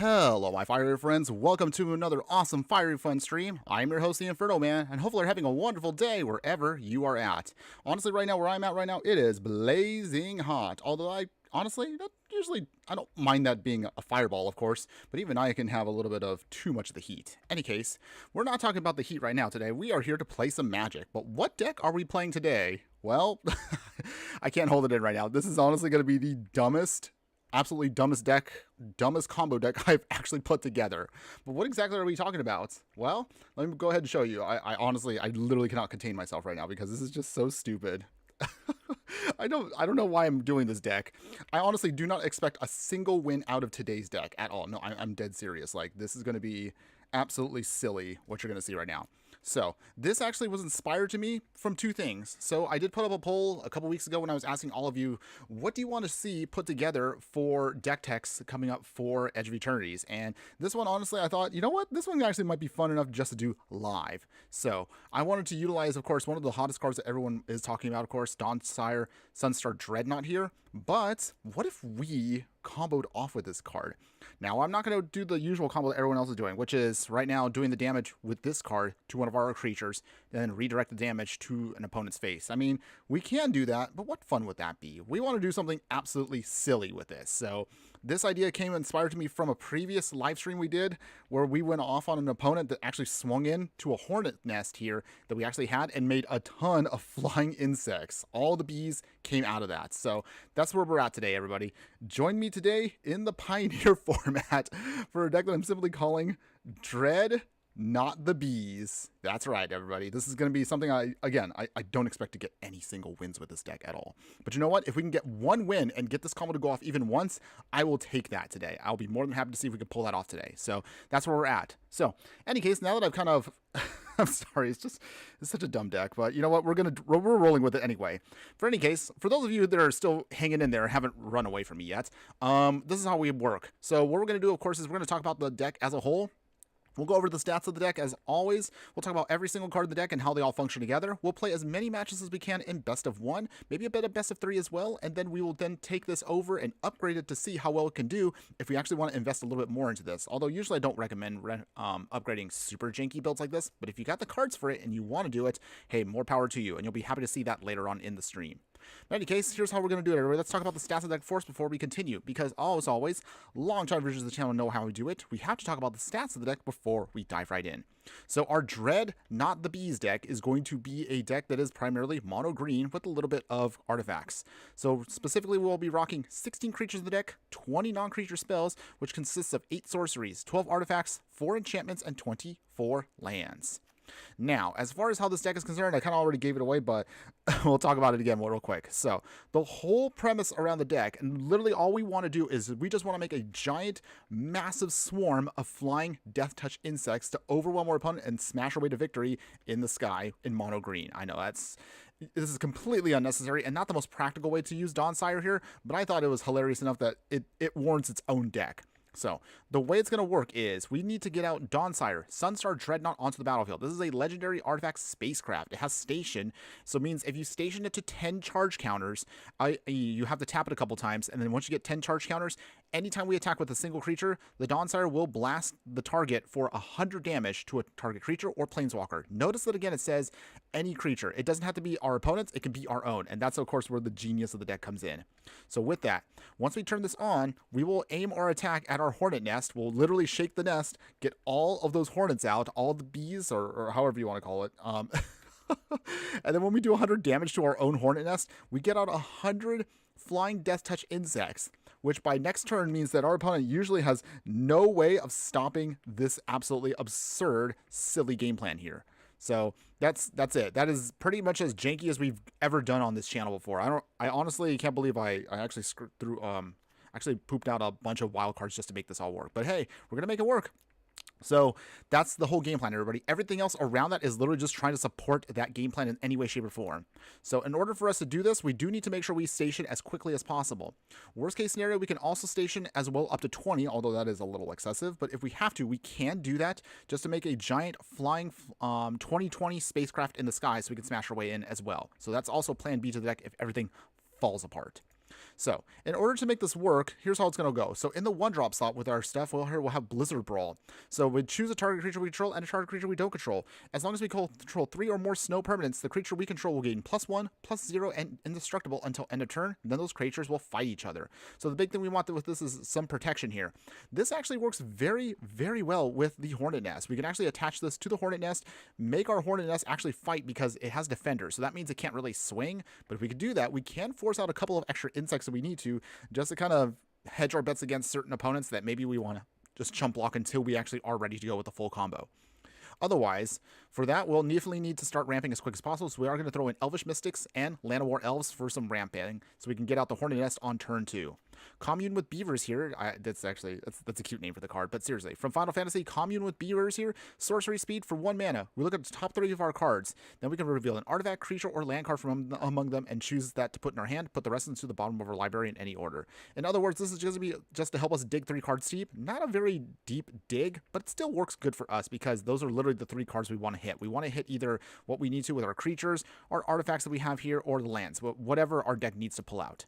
Hello, my fiery friends. Welcome to another awesome fiery fun stream. I'm your host, the Infernoman, and hopefully you're having a wonderful day wherever you are at. Honestly, right now, where I'm at right now, it is blazing hot. Although I don't mind that being a fireball, of course, but even I can have a little bit of too much of the heat. Any case, we're not talking about the heat right now today. We are here to play some Magic. But what deck are we playing today? Well, I can't hold it in right now. This is honestly going to be the absolutely dumbest deck, dumbest combo deck I've actually put together. But what exactly are we talking about? Well, let me go ahead and show you. I honestly, I literally cannot contain myself right now because this is just so stupid. I don't know why I'm doing this deck. I honestly do not expect a single win out of today's deck at all. No, I'm dead serious. Like, this is going to be absolutely silly what you're going to see right now. So this actually was inspired to me from two things. So I did put up a poll a couple weeks ago when I was asking all of you, what do you want to see put together for deck techs coming up for Edge of Eternities? And this one, honestly, I thought, you know what? This one actually might be fun enough just to do live. So I wanted to utilize, of course, one of the hottest cards that everyone is talking about, of course, Dawnsire, Sunstar Dreadnought here. But what if we comboed off with this card? Now, I'm not going to do the usual combo that everyone else is doing, which is right now doing the damage with this card to one of our creatures, then redirect the damage to an opponent's face. I mean, we can do that, but what fun would that be? We want to do something absolutely silly with this. So this idea came inspired to me from a previous live stream we did where we went off on an opponent that actually swung in to a hornet nest here that we actually had and made a ton of flying insects. All the bees came out of that. So that's where we're at today, everybody. Join me today in the Pioneer format for a deck that I'm simply calling Dread Not the Bees. That's right, everybody. This is going to be something I don't expect to get any single wins with this deck at all. But you know what? If we can get one win and get this combo to go off even once, I will take that today. I'll be more than happy to see if we can pull that off today. So that's where we're at. So, any case, now that I've kind of I'm sorry, it's such a dumb deck, but you know what? We're rolling with it anyway. For any case, for those of you that are still hanging in there, haven't run away from me yet, this is how we work. So what we're going to do, of course, is we're going to talk about the deck as a whole. We'll go over the stats of the deck as always. We'll talk about every single card in the deck and how they all function together. We'll play as many matches as we can in best of 1, maybe a bit of best of 3 as well, and then we will then take this over and upgrade it to see how well it can do if we actually want to invest a little bit more into this. Although usually I don't recommend upgrading super janky builds like this, but if you got the cards for it and you want to do it, hey, more power to you, and you'll be happy to see that later on in the stream. In any case, here's how we're going to do it, everybody. Let's talk about the stats of the deck first before we continue, because as always, long-time viewers of the channel know how we do it. We have to talk about the stats of the deck before we dive right in. So our Dread Not the Bees deck is going to be a deck that is primarily mono green with a little bit of artifacts. So specifically, we'll be rocking 16 creatures in the deck, 20 non-creature spells, which consists of 8 sorceries, 12 artifacts, 4 enchantments, and 24 lands. Now, as far as how this deck is concerned, I kind of already gave it away, but we'll talk about it again real quick. So, the whole premise around the deck, and literally all we want to do is we just want to make a giant, massive swarm of flying Death Touch insects to overwhelm our opponent and smash our way to victory in the sky in mono green. I know this is completely unnecessary and not the most practical way to use Dawnsire here, but I thought it was hilarious enough that it warrants its own deck. So, the way it's going to work is we need to get out Dawnsire, Sunstar Dreadnought onto the battlefield. This is a legendary artifact spacecraft. It has station, so it means if you station it to 10 charge counters, you have to tap it a couple times, and then once you get 10 charge counters, anytime we attack with a single creature, the Dawnsire will blast the target for 100 damage to a target creature or planeswalker. Notice that again it says any creature. It doesn't have to be our opponent's, it can be our own, and that's of course where the genius of the deck comes in. So with that, once we turn this on, we will aim our attack at our hornet nest. We'll literally shake the nest, get all of those hornets out, all the bees, or however you want to call it. And then when we do 100 damage to our own hornet nest, we get out 100 flying Death Touch insects, which by next turn means that our opponent usually has no way of stopping this absolutely absurd, silly game plan here. So that's it. That is pretty much as janky as we've ever done on this channel before. I honestly can't believe I actually actually pooped out a bunch of wild cards just to make this all work. But hey, we're gonna make it work. So that's the whole game plan, everybody. Everything else around that is literally just trying to support that game plan in any way, shape, or form. So in order for us to do this, we do need to make sure we station as quickly as possible. Worst case scenario, we can also station as well up to 20, although that is a little excessive. But if we have to, we can do that just to make a giant flying 2020 spacecraft in the sky so we can smash our way in as well. So that's also plan B to the deck if everything falls apart. So in order to make this work, here's how it's going to go. So in the 1-drop slot with our stuff, we'll have Blizzard Brawl. So we choose a target creature we control and a target creature we don't control. As long as we control 3 or more snow permanents, the creature we control will gain +1, +0, and indestructible until end of turn. Then those creatures will fight each other. So the big thing we want with this is some protection here. This actually works very, very well with the Hornet Nest. We can actually attach this to the Hornet Nest, make our Hornet Nest actually fight because it has defenders. So that means it can't really swing. But if we can do that, we can force out a couple of extra insects that we need to, just to kind of hedge our bets against certain opponents that maybe we want to just chump block until we actually are ready to go with the full combo. Otherwise, for that, we'll definitely need to start ramping as quick as possible, so we are going to throw in Elvish Mystics and Land of War Elves for some ramping, so we can get out the Hornet Nest on turn 2. Commune with Beavers here, that's a cute name for the card, but seriously, from Final Fantasy, Commune with Beavers here, sorcery speed for 1 mana. We look at the top 3 of our cards, then we can reveal an artifact, creature, or land card from among them and choose that to put in our hand, put the rest into the bottom of our library in any order. In other words, this is just going to be just to help us dig 3 cards deep. Not a very deep dig, but it still works good for us because those are literally the 3 cards we want to hit. We want to hit either what we need to with our creatures, our artifacts that we have here, or the lands, whatever our deck needs to pull out.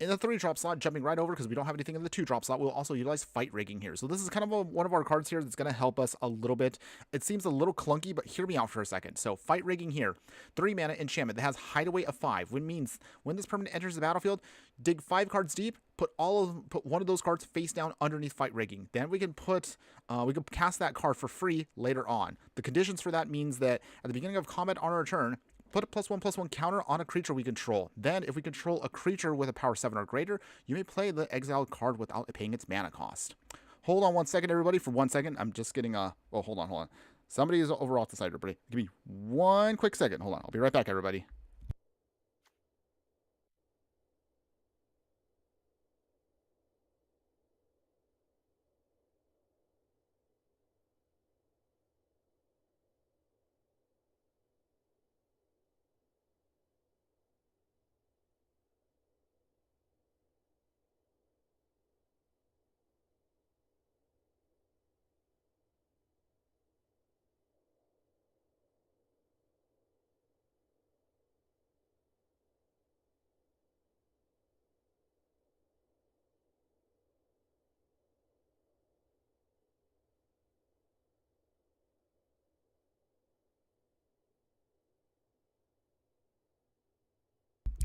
In the 3-drop slot, jumping right over because we don't have anything in the 2-drop slot, we'll also utilize Fight Rigging here. So this is kind of one of our cards here that's going to help us a little bit. It seems a little clunky, but hear me out for a second. So Fight Rigging here, 3 mana enchantment that has Hideaway of 5, which means when this permanent enters the battlefield, dig 5 cards deep, put one of those cards face down underneath Fight Rigging. Then we can cast that card for free later on. The conditions for that means that at the beginning of combat on our turn, put a +1/+1 counter on a creature we control. Then, if we control a creature with a power 7 or greater, you may play the exiled card without paying its mana cost. Hold on 1 second, everybody. For 1 second, I'm just getting a... Oh, hold on. Somebody is over off the side, everybody. Give me 1 quick second. Hold on. I'll be right back, everybody.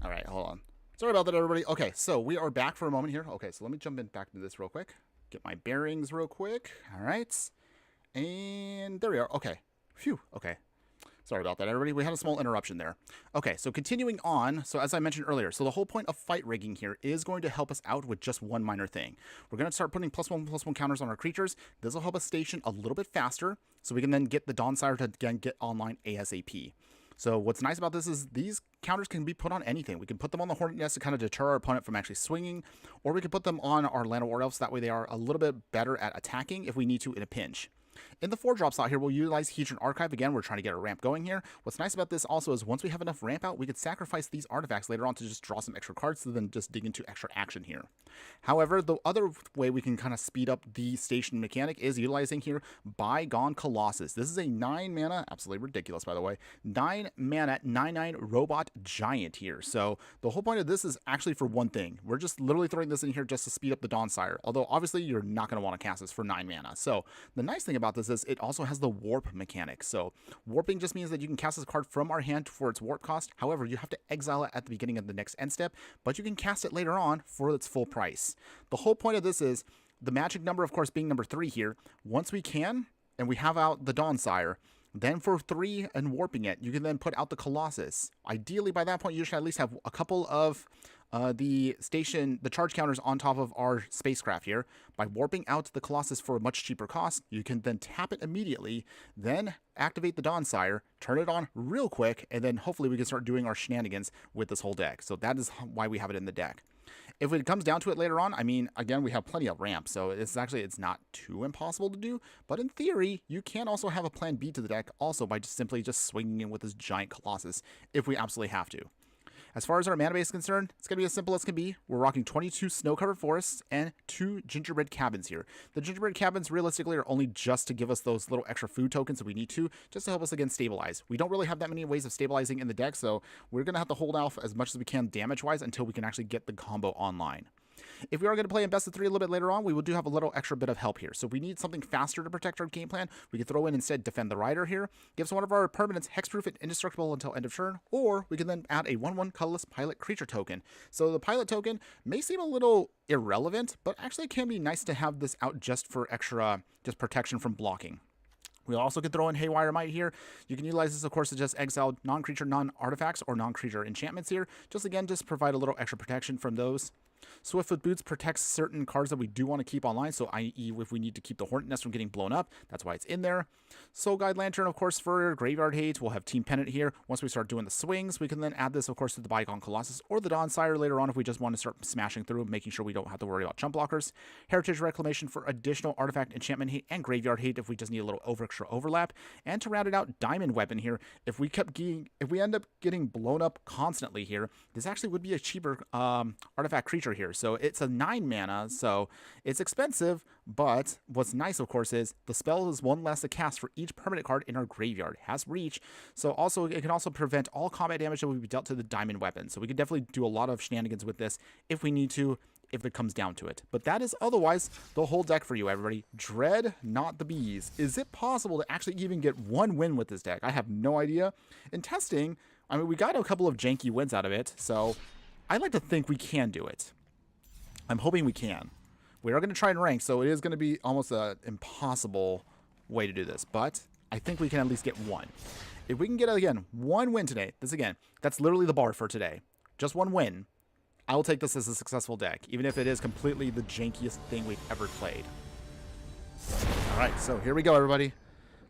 All right, hold on. Sorry about that, everybody. Okay, so we are back for a moment here. Okay, so let me jump back into this real quick. Get my bearings real quick. All right. And there we are. Okay. Phew. Okay. Sorry about that, everybody. We had a small interruption there. Okay, so continuing on. So as I mentioned earlier, so the whole point of Fight Rigging here is going to help us out with just one minor thing. We're going to start putting +1/+1 counters on our creatures. This will help us station a little bit faster, so we can then get the Dawnsire to again get online ASAP. So what's nice about this is these counters can be put on anything. We can put them on the Hornet Nest to kind of deter our opponent from actually swinging, or we can put them on our Land of War Elves. That way they are a little bit better at attacking if we need to in a pinch. In the 4-drop slot here, we'll utilize Hedron Archive. Again, we're trying to get a ramp going here. What's nice about this also is once we have enough ramp out, we could sacrifice these artifacts later on to just draw some extra cards to then just dig into extra action here. However, the other way we can kind of speed up the station mechanic is utilizing here Bygone Colossus. This is a 9 mana, absolutely ridiculous by the way, 9 mana, 9/9 robot giant here. So the whole point of this is actually for one thing. We're just literally throwing this in here just to speed up the Dawnsire. Although obviously you're not going to want to cast this for 9 mana. So the nice thing about this is it also has the warp mechanic. So warping just means that you can cast this card from our hand for its warp cost. However, you have to exile it at the beginning of the next end step, but you can cast it later on for its full price. The whole point of this is the magic number, of course, being number 3 here. Once we can, and we have out the Dawnsire, then for 3 and warping it, you can then put out the Colossus. Ideally, by that point, you should at least have a couple of the charge counters on top of our spacecraft here. By warping out the Colossus for a much cheaper cost, you can then tap it immediately, then activate the Dawnsire, turn it on real quick, and then hopefully we can start doing our shenanigans with this whole deck. So that is why we have it in the deck. If it comes down to it later on, I mean, again, we have plenty of ramps, so it's not too impossible to do. But in theory, you can also have a plan B to the deck also by simply just swinging in with this giant Colossus if we absolutely have to. As far as our mana base is concerned, it's going to be as simple as can be. We're rocking 22 snow-covered forests and 2 gingerbread cabins here. The gingerbread cabins realistically are only just to give us those little extra food tokens that we need to, just to help us again stabilize. We don't really have that many ways of stabilizing in the deck, so we're going to have to hold off as much as we can damage-wise until we can actually get the combo online. If we are going to play in best of 3 a little bit later on, we will do have a little extra bit of help here. So if we need something faster to protect our game plan, we can throw in instead Defend the Rider here. Gives one of our permanents hexproof and indestructible until end of turn, or we can then add a 1/1 colorless pilot creature token. So the pilot token may seem a little irrelevant, but actually it can be nice to have this out just for extra protection from blocking. We also could throw in Haywire Might here. You can utilize this, of course, to just exile non-creature, non-artifacts, or non-creature enchantments here. Just provide a little extra protection from those. Swiftfoot Boots protects certain cards that we do want to keep online, so i.e. if we need to keep the Hornet Nest from getting blown up, that's why it's in there. Soul Guide Lantern, of course, for Graveyard Hate. We'll have Team Pennant here. Once we start doing the swings, we can then add this, of course, to the Bygone Colossus or the Dawnsire later on if we just want to start smashing through, making sure we don't have to worry about jump blockers. Heritage Reclamation for additional artifact enchantment hate and Graveyard Hate if we just need a little extra overlap. And to round it out, Diamond Weapon here. If we end up getting blown up constantly here, this actually would be a cheaper artifact creature here. So it's a 9 mana, so it's expensive, but what's nice, of course, is the spell is 1 less to cast for each permanent card in our graveyard. It has reach, so also it can also prevent all combat damage that will be dealt to the Diamond Weapon. So we could definitely do a lot of shenanigans with this if we need to, if it comes down to it. But that is otherwise the whole deck for you, everybody. Dreadnought the Bees. Is it possible to actually even get 1 win with this deck? I have no idea. In testing, I mean, we got a couple of janky wins out of it, so I'd like to think we can do it. I'm hoping we can. We are going to try and rank, so it is going to be almost an impossible way to do this. But I think we can at least get 1. If we can get, again, 1 win today, that's literally the bar for today. Just 1 win. I will take this as a successful deck, even if it is completely the jankiest thing we've ever played. All right, so here we go, everybody.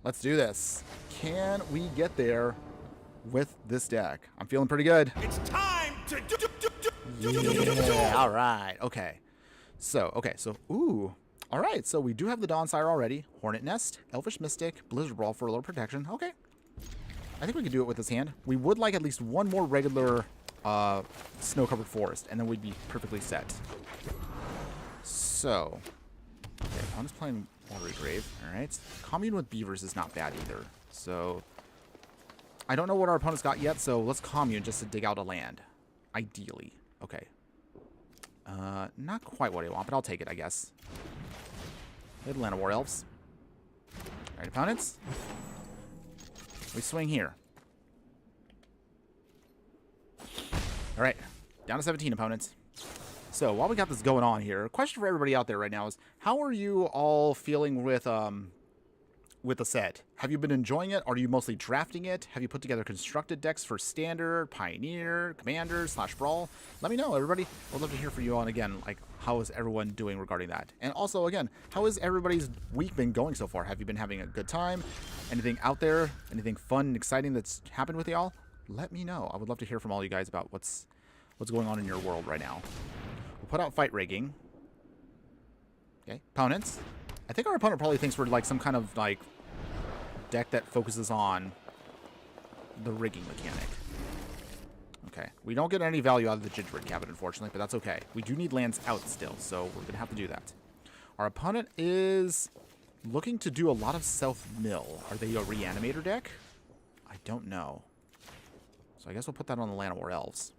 Let's do this. Can we get there with this deck? I'm feeling pretty good. It's time to do. Yeah, all right. Okay. So, ooh. All right, so we do have the Dawnsire already. Hornet Nest, Elvish Mystic, Blizzard Brawl for a little protection. Okay. I think we can do it with this hand. We would like at least 1 more regular snow-covered forest, and then we'd be perfectly set. So, okay, I'm just playing Watery Grave. All right. Commune with Beavers is not bad either. So, I don't know what our opponent's got yet, so let's commune just to dig out a land. Ideally. Okay. Not quite what I want, but I'll take it, I guess. Atlanta War Elves. Alright, opponents. We swing here. Alright. Down to 17, opponents. So, while we got this going on here, a question for everybody out there right now is, how are you all feeling with the set? Have you been enjoying it? Are you mostly drafting it? Have you put together constructed decks for Standard, Pioneer, Commander, / Brawl? Let me know, everybody. I'd love to hear from you on, again, like, how is everyone doing regarding that? And also, again, how has everybody's week been going so far? Have you been having a good time? Anything out there? Anything fun and exciting that's happened with y'all? Let me know. I would love to hear from all you guys about what's going on in your world right now. We'll put out Fight Rigging. Okay, opponents. I think our opponent probably thinks we're like some kind of like deck that focuses on the rigging mechanic. Okay, we don't get any value out of the Gingerbread Cabinet, unfortunately, but that's okay. We do need lands out still, so we're going to have to do that. Our opponent is looking to do a lot of self-mill. Are they a Reanimator deck? I don't know. So I guess we'll put that on the Land War Elves.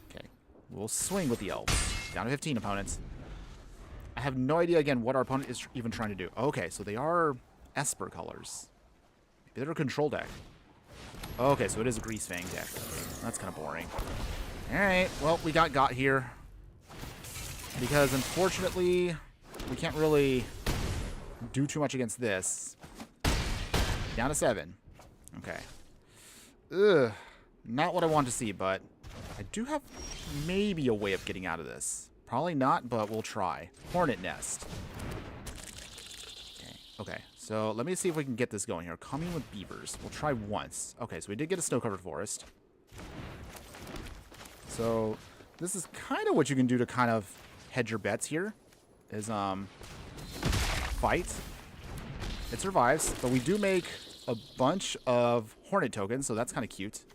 Okay, we'll swing with the Elves. Down to 15, opponents. I have no idea, again, what our opponent is even trying to do. Okay, so they are Esper colors. Maybe they're a control deck. Okay, so it is a Greasefang deck. Okay, that's kind of boring. Alright, well, we got here. Because, unfortunately, we can't really do too much against this. Down to 7. Okay. Ugh. Not what I want to see, but I do have maybe a way of getting out of this. Probably not, but we'll try. Hornet Nest. Okay, so let me see if we can get this going here. Commune with Beavers. We'll try once. Okay, so we did get a snow-covered forest. So this is kind of what you can do to kind of hedge your bets here. Is fight. It survives, but we do make a bunch of Hornet tokens, so that's kind of cute.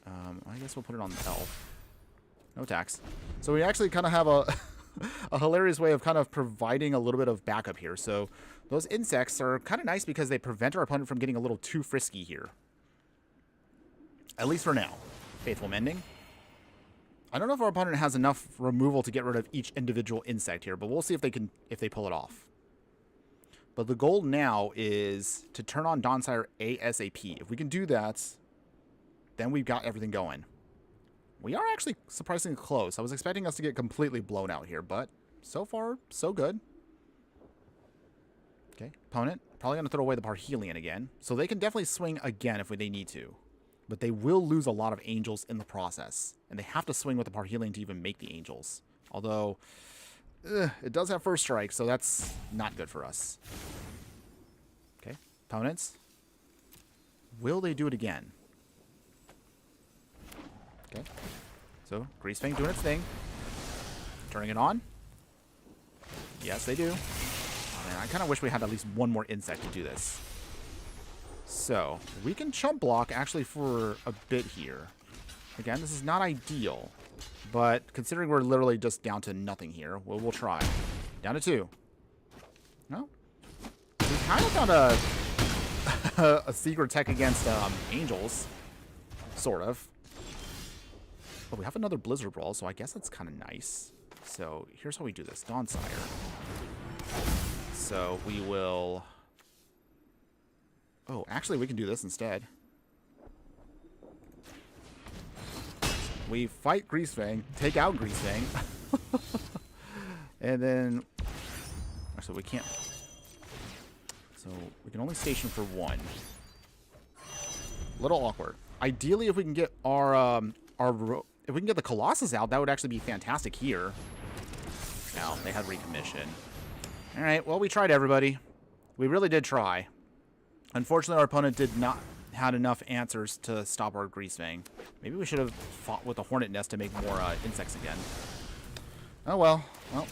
I guess we'll put it on the elf. No tax. So we actually kind of have a, a hilarious way of kind of providing a little bit of backup here. So those insects are kind of nice because they prevent our opponent from getting a little too frisky here. At least for now. Faithful Mending. I don't know if our opponent has enough removal to get rid of each individual insect here, but we'll see if they pull it off. But the goal now is to turn on Dawnsire ASAP. If we can do that, then we've got everything going. We are actually surprisingly close. I was expecting us to get completely blown out here, but so far, so good. Okay, opponent probably going to throw away the Parhelion again. So they can definitely swing again if they need to. But they will lose a lot of angels in the process. And they have to swing with the Parhelion to even make the angels. Although, it does have first strike, so that's not good for us. Okay, opponents. Will they do it again? Okay, so Greasefang doing its thing. Turning it on. Yes, they do. Man, I kind of wish we had at least one more insect to do this. So, we can chump block actually for a bit here. Again, this is not ideal. But considering we're literally just down to nothing here, we'll try. Down to 2. No? We kind of found a secret tech against angels. Sort of. But we have another Blizzard Brawl, so I guess that's kind of nice. So, here's how we do this. Dawnsire. So, we will... Oh, actually, we can do this instead. We fight Greasefang, take out Greasefang. And then... Actually, we can't... So, we can only station for 1. A little awkward. Ideally, if we can get if we can get the Colossus out, that would actually be fantastic here. Now, they had recommission. Alright, well, we tried, everybody. We really did try. Unfortunately, our opponent did not had enough answers to stop our Greasefang. Maybe we should have fought with a hornet nest to make more insects again. Oh well. Well,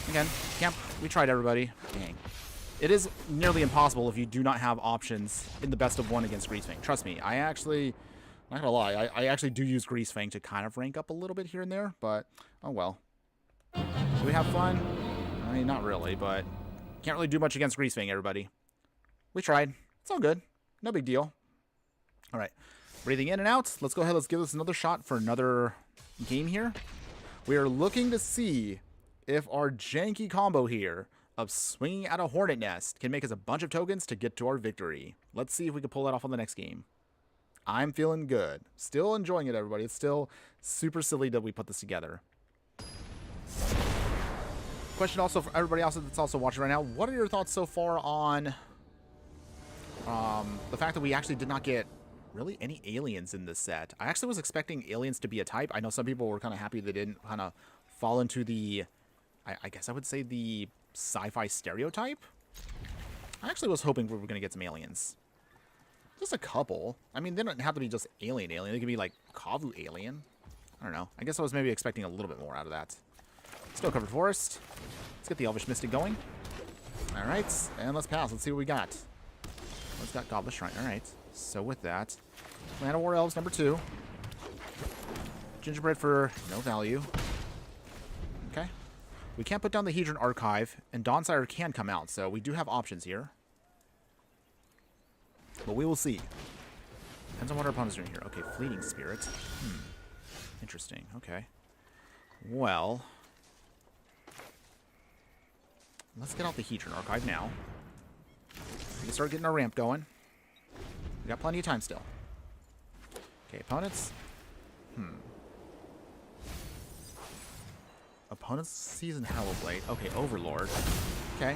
again, we tried, everybody. Dang. It is nearly impossible if you do not have options in the best of 1 against Greasefang. Trust me, I actually, not gonna lie, I actually do use Greasefang to kind of rank up a little bit here and there, but oh well. Do we have fun? I mean, not really, but can't really do much against Greasefang, everybody. We tried. It's all good. No big deal. All right. Breathing in and out. Let's go ahead. Let's give this another shot for another game here. We are looking to see if our janky combo here of swinging at a hornet nest can make us a bunch of tokens to get to our victory. Let's see if we can pull that off on the next game. I'm feeling good. Still enjoying it, everybody. It's still super silly that we put this together. Question also for everybody else that's also watching right now. What are your thoughts so far on... the fact that we actually did not get really any aliens in this set? I actually was expecting aliens to be a type. I know some people were kind of happy they didn't kind of fall into the, I guess I would say the sci-fi stereotype. I actually was hoping we were going to get some aliens. Just a couple. I mean, they don't have to be just alien. They could be like Kavu alien. I don't know. I guess I was maybe expecting a little bit more out of that. Still covered forest. Let's get the Elvish Mystic going. All right, and let's pass. Let's see what we got. Let's got Goblet Shrine. All right. So with that, Land of War Elves number 2. Gingerbread for no value. Okay. We can't put down the Hedron Archive, and Dawnsire can come out, so we do have options here. But we will see. Depends on what our opponent's doing here. Okay, Fleeting Spirit. Interesting. Okay. Well, let's get out the Hedron Archive now. We can start getting our ramp going. We got plenty of time still. Okay, opponents. Opponents Season Hellblade. Okay, Overlord. Okay.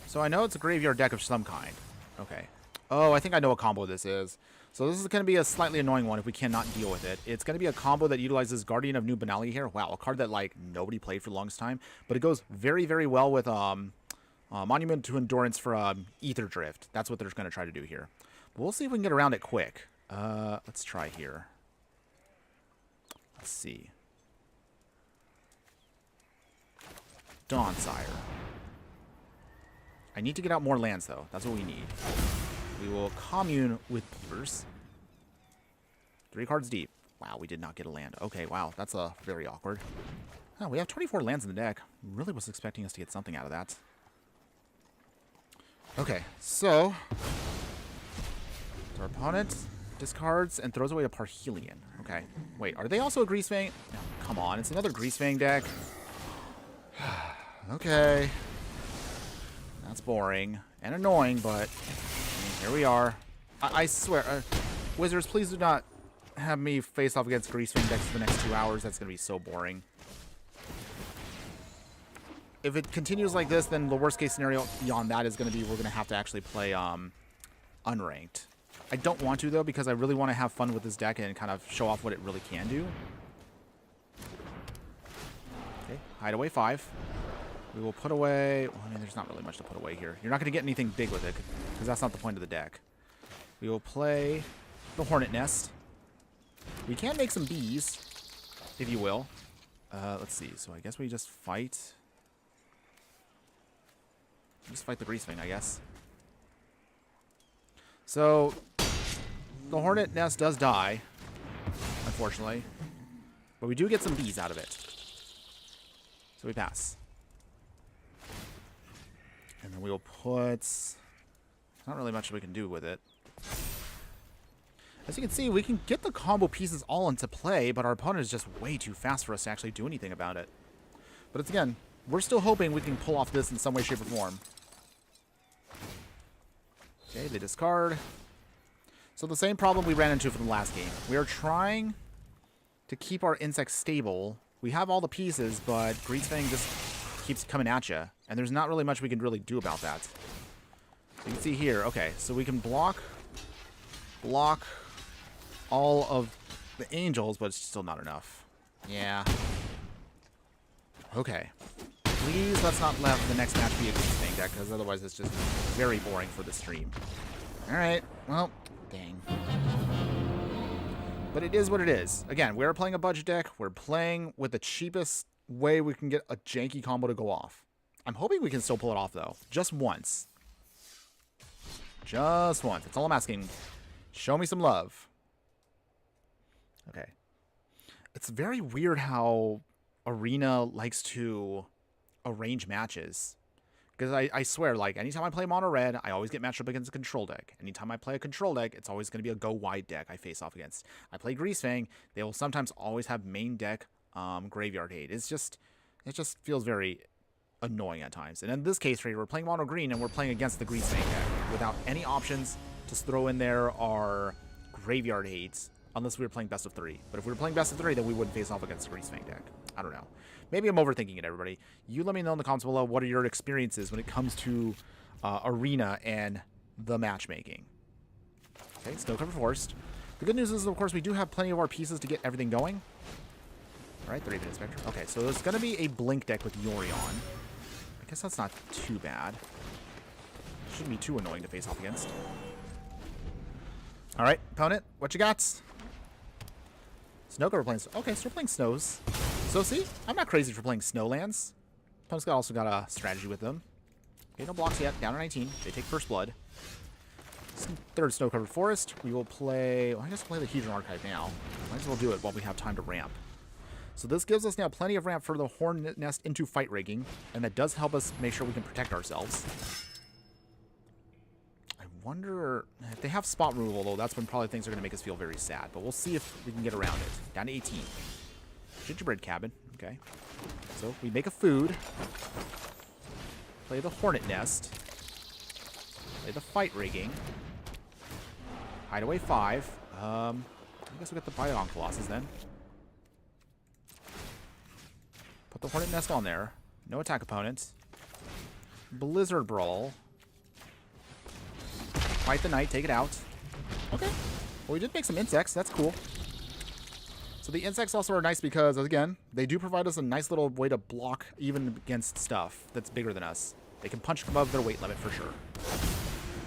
So I know it's a graveyard deck of some kind. Okay. Oh, I think I know what combo this is. So this is going to be a slightly annoying one if we cannot deal with it. It's going to be a combo that utilizes Guardian of New Benalia here. Wow, a card that like nobody played for the longest time. But it goes very, very well with Monument to Endurance for Ether Drift. That's what they're going to try to do here. But we'll see if we can get around it quick. Let's try here. Let's see. Dawnsire. I need to get out more lands, though. That's what we need. We will commune with Beavers. 3 cards deep. Wow, we did not get a land. Okay, wow, that's very awkward. Oh, we have 24 lands in the deck. Really was expecting us to get something out of that. Okay, so our opponent discards and throws away a Parhelion. Okay, wait, are they also a Greasefang? No, come on, it's another Greasefang deck. Okay. That's boring and annoying, but I mean, here we are. I swear, Wizards, please do not have me face off against Greasefang decks for the next 2 hours. That's going to be so boring. If it continues like this, then the worst case scenario beyond that is going to be we're going to have to actually play unranked. I don't want to, though, because I really want to have fun with this deck and kind of show off what it really can do. Okay, Hideaway 5. We will put away... Well, I mean, there's not really much to put away here. You're not going to get anything big with it, because that's not the point of the deck. We will play the Hornet Nest. We can make some bees, if you will. Let's see. So I guess we just fight... Just fight the Greasefang, I guess. So, the Hornet Nest does die, unfortunately. But we do get some bees out of it. So we pass. And then we will put... Not really much we can do with it. As you can see, we can get the combo pieces all into play, but our opponent is just way too fast for us to actually do anything about it. But it's, again, we're still hoping we can pull off this in some way, shape, or form. Okay, they discard. So the same problem we ran into from the last game. We are trying to keep our insects stable. We have all the pieces, but Greasefang just keeps coming at you. And there's not really much we can really do about that. So you can see here, okay, so we can block all of the angels, but it's still not enough. Yeah. Okay. Please let's not let the next match be a Greasefang deck, because otherwise it's just very boring for the stream. Alright, well, dang. But it is what it is. Again, we're playing a budget deck. We're playing with the cheapest way we can get a janky combo to go off. I'm hoping we can still pull it off, though. Just once. Just once. That's all I'm asking. Show me some love. Okay. It's very weird how Arena likes to arrange matches. Because I swear, like, anytime I play mono red, I always get matched up against a control deck. Anytime I play a control deck, it's always going to be a go wide deck I face off against. I play Greasefang, they will sometimes always have main deck graveyard hate. It just feels very annoying at times. And in this case right here, we're playing mono green and we're playing against the Greasefang deck without any options to throw in there our graveyard hates, unless we were playing best of 3. But if we were playing best of 3, then we wouldn't face off against the Greasefang deck. I don't know. Maybe I'm overthinking it, everybody. You let me know in the comments below what are your experiences when it comes to Arena and the matchmaking. Okay, Snow Covered Forest. The good news is, of course, we do have plenty of our pieces to get everything going. All right, 30-minute Spectre. Okay, so there's going to be a Blink deck with Yorion. I guess that's not too bad. Shouldn't be too annoying to face off against. All right, opponent, what you got? Snow Covered Plains. Okay, so we're playing Snows. So see, I'm not crazy for playing Snowlands. Opponent's also got a strategy with them. Okay, no blocks yet. Down to 19. They take first blood. Third Snow-Covered Forest. We will play... Well, I guess we'll play the Hedron Archive now. Might as well do it while we have time to ramp. So this gives us now plenty of ramp for the Hornet Nest into fight rigging. And that does help us make sure we can protect ourselves. I wonder... If they have spot removal, though, that's when probably things are going to make us feel very sad. But we'll see if we can get around it. Down to 18. Gingerbread cabin. Okay. So we make a food. Play the Hornet Nest. Play the fight rigging. Hideaway 5. I guess we got the Bion Colossus then. Put the Hornet Nest on there. No attack opponents. Blizzard Brawl. Fight the Knight. Take it out. Okay. Well, we did make some insects. That's cool. So the insects also are nice because, again, they do provide us a nice little way to block even against stuff that's bigger than us. They can punch above their weight limit for sure.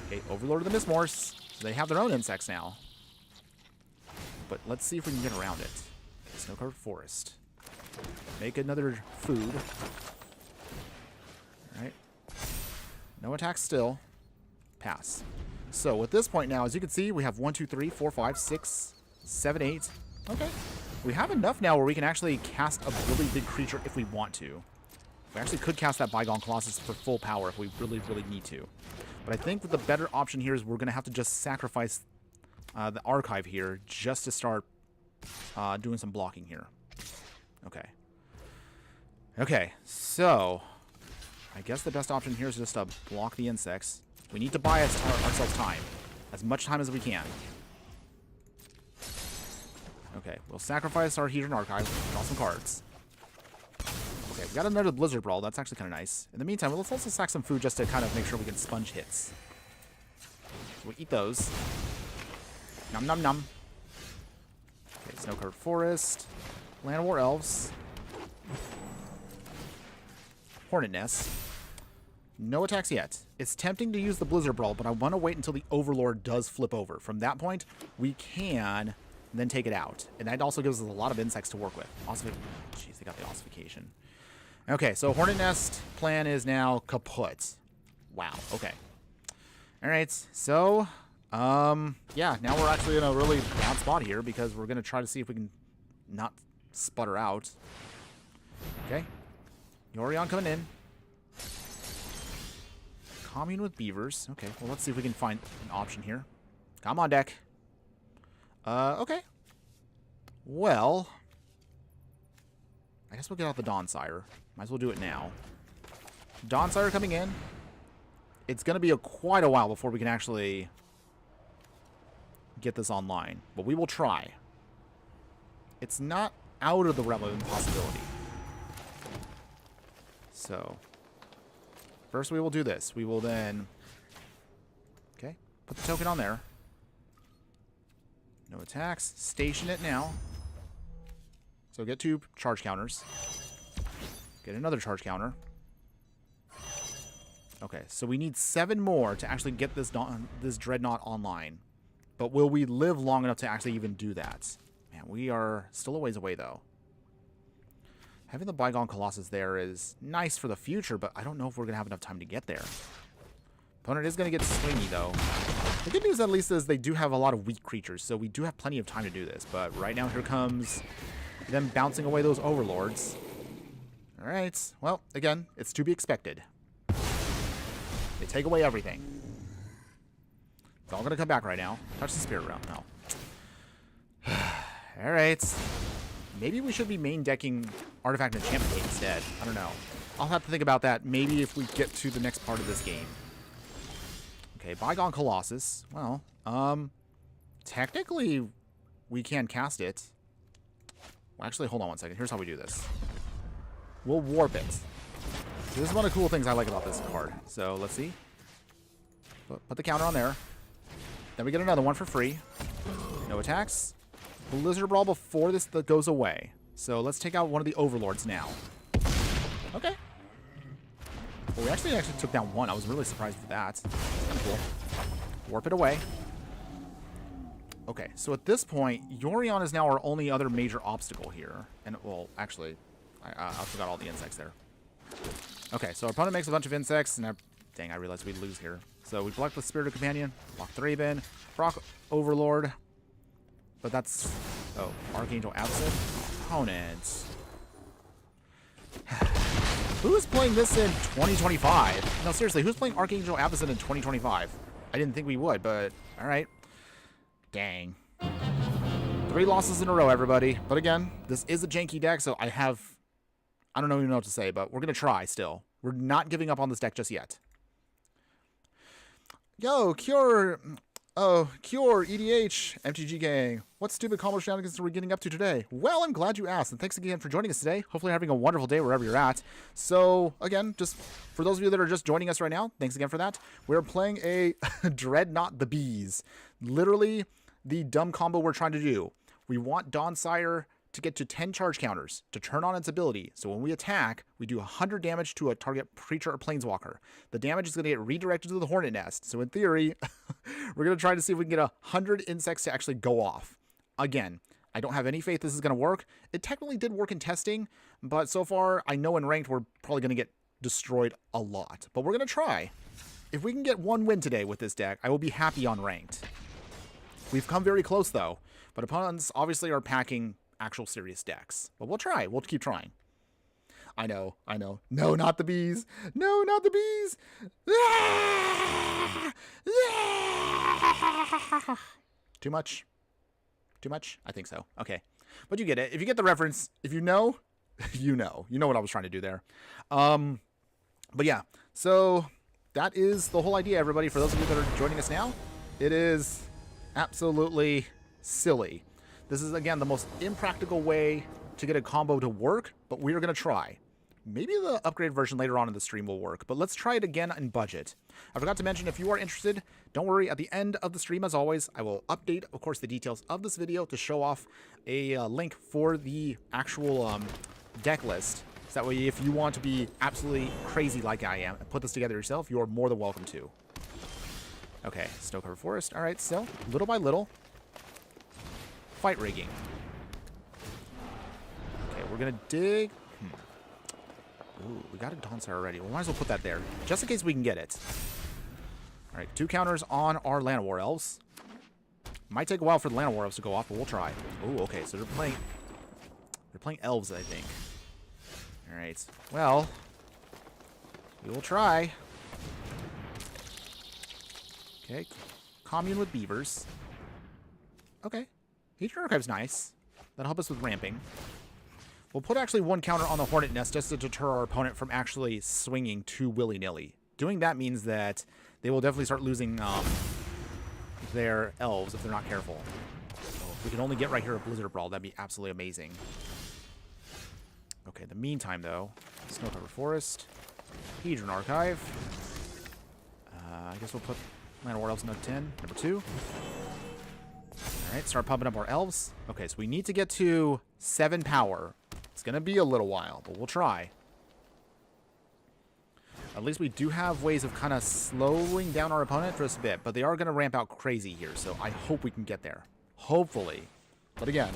Okay, Overlord of the Mistmores. So they have their own insects now. But let's see if we can get around it. Okay, Snow-Covered Forest. Make another food. Alright. No attacks still. Pass. So at this point now, as you can see, we have 1, 2, 3, 4, 5, 6, 7, 8. Okay. We have enough now where we can actually cast a really big creature if we want to. We actually could cast that Bygone Colossus for full power if we really, really need to. But I think that the better option here is we're going to have to just sacrifice the archive here just to start doing some blocking here. Okay. Okay, so I guess the best option here is just to block the insects. We need to buy ourselves time. As much time as we can. Okay, we'll sacrifice our Hedron Archive. Draw some cards. Okay, we got another Blizzard Brawl. That's actually kind of nice. In the meantime, let's also sack some food just to kind of make sure we can sponge hits. So we eat those. Nom nom nom. Okay, Snowcovered Forest. Land War Elves. Hornet Nest. No attacks yet. It's tempting to use the Blizzard Brawl, but I want to wait until the Overlord does flip over. From that point, we can then take it out. And that also gives us a lot of insects to work with. Jeez, they got the ossification. Okay, so Hornet Nest plan is now kaput. Wow, okay. Alright, so, yeah, now we're actually in a really bad spot here because we're going to try to see if we can not sputter out. Okay. Yorion coming in. Commune with beavers. Okay, well, let's see if we can find an option here. Come on, deck. Okay. Well, I guess we'll get out the Dawnsire. Might as well do it now. Dawnsire coming in. It's going to be quite a while before we can actually get this online, but we will try. It's not out of the realm of impossibility. So, first we will do this. We will then, okay, put the token on there. No attacks. Station it now. So get 2 charge counters. Get another charge counter. Okay, so we need 7 more to actually get this Dreadnought online. But will we live long enough to actually even do that? Man, we are still a ways away, though. Having the Bygone Colossus there is nice for the future, but I don't know if we're going to have enough time to get there. Opponent is going to get swingy, though. The good news, at least, is they do have a lot of weak creatures, so we do have plenty of time to do this. But right now, here comes them bouncing away those Overlords. All right. Well, again, it's to be expected. They take away everything. It's all going to come back right now. Touch the Spirit Realm. No. All right. Maybe we should be main decking Artifact and Enchantment Gate instead. I don't know. I'll have to think about that maybe if we get to the next part of this game. Okay, Bygone Colossus. Well, technically we can cast it. Well, actually, hold on one second. Here's how we do this. We'll warp it. This is one of the cool things I like about this card. So, let's see. Put the counter on there. Then we get another one for free. No attacks. Blizzard Brawl before this goes away. So let's take out one of the Overlords now. Okay. Well, we actually took down one. I was really surprised with that. That's kind of cool. Warp it away. Okay, so at this point, Yorion is now our only other major obstacle here. And, well, actually, I forgot all the insects there. Okay, so our opponent makes a bunch of insects, and dang, I realized we'd lose here. So we block the Spirited Companion, block the Raven, proc Overlord. But that's... Oh, Archangel Absent. Opponent. Who's playing this in 2025? No, seriously, who's playing Archangel Absent in 2025? I didn't think we would, but alright. Dang. 3 losses in a row, everybody. But again, this is a janky deck, so I don't even know what to say, but we're going to try still. We're not giving up on this deck just yet. Yo, Cure... Oh, Cure, EDH, MTG gang. What stupid combo shenanigans are we getting up to today? Well, I'm glad you asked, and thanks again for joining us today. Hopefully you're having a wonderful day wherever you're at. So, again, just for those of you that are just joining us right now, thanks again for that. We're playing a Dreadnought the Bees. Literally the dumb combo we're trying to do. We want Dawnsire to get to 10 charge counters to turn on its ability. So when we attack, we do 100 damage to a target creature or planeswalker. The damage is going to get redirected to the Hornet Nest. So in theory, we're going to try to see if we can get 100 insects to actually go off. Again, I don't have any faith this is going to work. It technically did work in testing, but so far, I know in ranked we're probably going to get destroyed a lot. But we're going to try. If we can get 1 win today with this deck, I will be happy on ranked. We've come very close, though. But But opponents obviously are packing actual serious decks. But we'll try. We'll keep trying. I know. No, not the bees. No, not the bees. Ah! Ah! Too much? Too much? I think so. Okay. But you get it. If you get the reference, if you know, you know. You know what I was trying to do there. But yeah. So that is the whole idea, everybody. For those of you that are joining us now, it is absolutely silly. This is, again, the most impractical way to get a combo to work, but we are going to try. Maybe the upgrade version later on in the stream will work, but let's try it again in budget. I forgot to mention, if you are interested, don't worry, at the end of the stream, as always, I will update, of course, the details of this video to show off a link for the actual deck list. So that way, if you want to be absolutely crazy like I am and put this together yourself, you are more than welcome to. Okay, snow-covered forest. All right, so little by little, fight rigging. Okay, we're going to dig. Ooh, we got a Dawnsire already. We might as well put that there, just in case we can get it. All right, 2 counters on our Land of War Elves. Might take a while for the Land of War Elves to go off, but we'll try. Ooh, okay, so they're playing elves, I think. All right, well, we will try. Okay, commune with beavers. Okay, Hatred Archive's nice. That'll help us with ramping. We'll put actually 1 counter on the Hornet Nest just to deter our opponent from actually swinging too willy-nilly. Doing that means that they will definitely start losing their elves if they're not careful. So if we can only get right here a Blizzard Brawl, that'd be absolutely amazing. Okay, in the meantime, though, Snow-Covered Forest, Hedron Archive. I guess we'll put Land of War Elves number 10, number 2. All right, start pumping up our elves. Okay, so we need to get to 7 power. It's going to be a little while, but we'll try. At least we do have ways of kind of slowing down our opponent just a bit, but they are going to ramp out crazy here, so I hope we can get there. Hopefully. But again,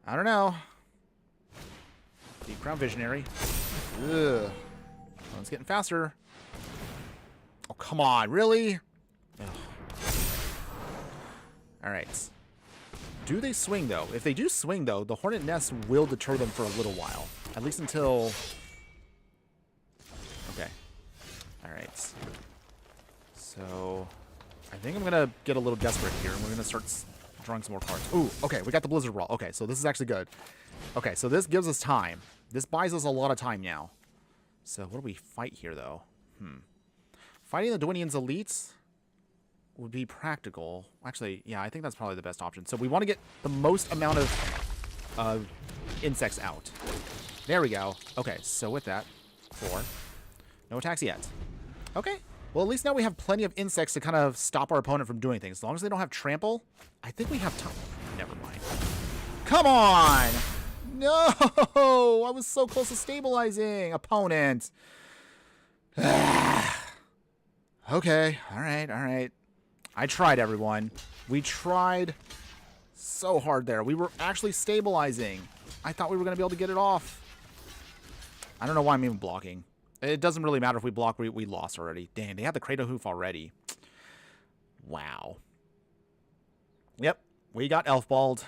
I don't know. Deep Crown Visionary. Ugh. One's getting faster. Oh, come on. Really? Ugh. All right. Do they swing, though? If they do swing, though, the Hornet Nest will deter them for a little while. At least until... Okay. All right. So, I think I'm going to get a little desperate here, and we're going to start drawing some more cards. Ooh, okay, we got the Blizzard Brawl. Okay, so this is actually good. Okay, so this gives us time. This buys us a lot of time now. So, what do we fight here, though? Fighting the Dwinian's elites would be practical. Actually, yeah, I think that's probably the best option. So we want to get the most amount of insects out. There we go. Okay, so with that, 4. No attacks yet. Okay. Well, at least now we have plenty of insects to kind of stop our opponent from doing things. As long as they don't have trample, I think we have time. Never mind. Come on! No! I was so close to stabilizing, opponent. Okay. All right. I tried, everyone. We tried so hard there. We were actually stabilizing. I thought we were going to be able to get it off. I don't know why I'm even blocking. It doesn't really matter if we block. We lost already. Dang, they have the Cradle Hoof already. Wow. Yep, we got Elfballed.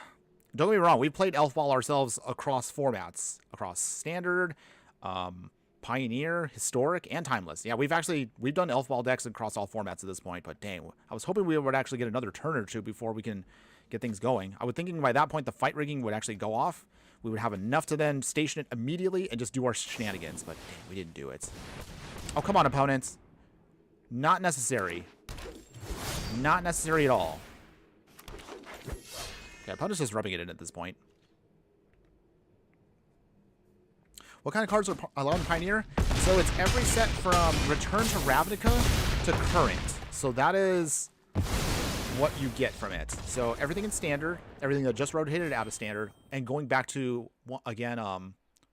Don't get me wrong. We played Elfball ourselves across formats. Across Standard, Pioneer, Historic, and Timeless. Yeah, we've done Elfball decks across all formats at this point, but dang, I was hoping we would actually get another turn or two before we can get things going. I was thinking by that point the fight rigging would actually go off. We would have enough to then station it immediately and just do our shenanigans, but dang, we didn't do it. Oh, come on, opponents. Not necessary. Not necessary at all. Okay, opponent's just rubbing it in at this point. What kind of cards are allowed in Pioneer? So it's every set from Return to Ravnica to Current. So that is what you get from it. So everything in Standard, everything that just rotated out of Standard, and going back to, again,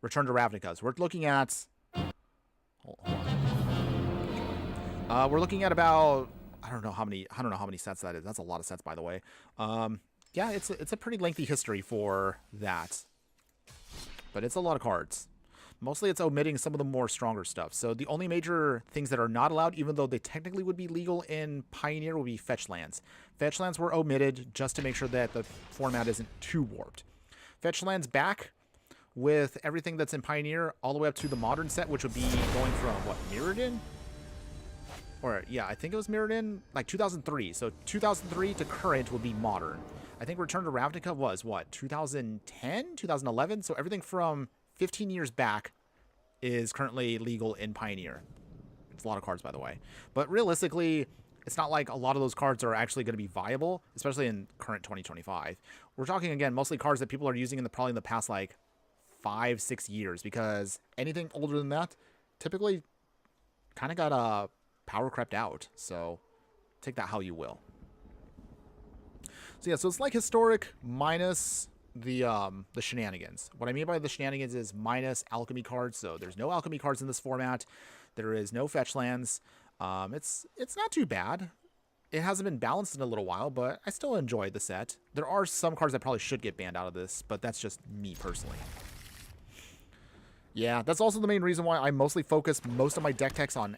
Return to Ravnica. So we're looking at... Hold on. We're looking at about... I don't know how many sets that is. That's a lot of sets, by the way. Yeah, it's a pretty lengthy history for that. But it's a lot of cards. Mostly it's omitting some of the more stronger stuff. So the only major things that are not allowed, even though they technically would be legal in Pioneer, would be fetch lands. Fetch lands were omitted just to make sure that the format isn't too warped. Fetch lands back with everything that's in Pioneer all the way up to the modern set, which would be going from, what, Mirrodin? Or, yeah, I think it was Mirrodin, like 2003. So 2003 to current would be modern. I think Return to Ravnica was, what, 2010? 2011? So everything from 15 years back is currently legal in Pioneer. It's a lot of cards, by the way. But realistically, it's not like a lot of those cards are actually going to be viable, especially in current 2025. We're talking, again, mostly cards that people are using probably in the past, like, 5-6 years, because anything older than that typically kind of got power crept out. So take that how you will. So yeah, so it's like historic minus the shenanigans. What I mean by the shenanigans is minus alchemy cards. So there's no alchemy cards in this format. There is no fetch lands. It's not too bad. It hasn't been balanced in a little while, but I still enjoy the set. There are some cards that probably should get banned out of this, but that's just me personally. Yeah, that's also the main reason why I mostly focus most of my deck techs on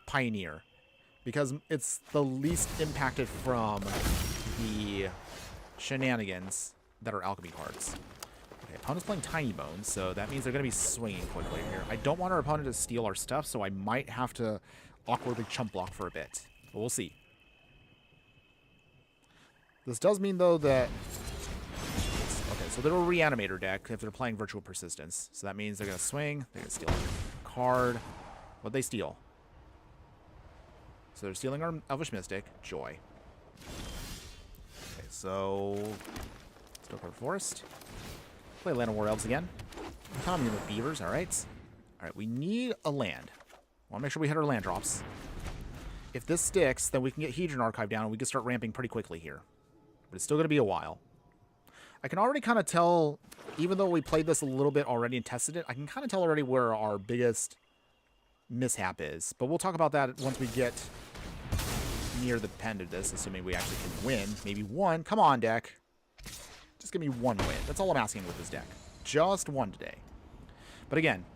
Pioneer, because it's the least impacted from the shenanigans that are alchemy cards. Okay, opponent's playing Tiny Bones, so that means they're going to be swinging quickly here. I don't want our opponent to steal our stuff, so I might have to awkwardly chump block for a bit. But we'll see. This does mean, though, that... Okay, so they're a Reanimator deck if they're playing Virtual Persistence. So that means they're going to swing, they're going to steal a card. What'd they steal? So they're stealing our Elvish Mystic, Joy. Okay, so... Stokeard Forest. Play Land of War Elves again. Come in with Beavers, alright. Alright, we need a land. Want to make sure we hit our land drops. If this sticks, then we can get Hedron Archive down and we can start ramping pretty quickly here. But it's still going to be a while. I can already kind of tell, even though we played this a little bit already and tested it, I can kind of tell already where our biggest mishap is. But we'll talk about that once we get near the end of this, assuming we actually can win. Maybe one. Come on, deck. Just give me one win. That's all I'm asking with this deck. Just one today. But again,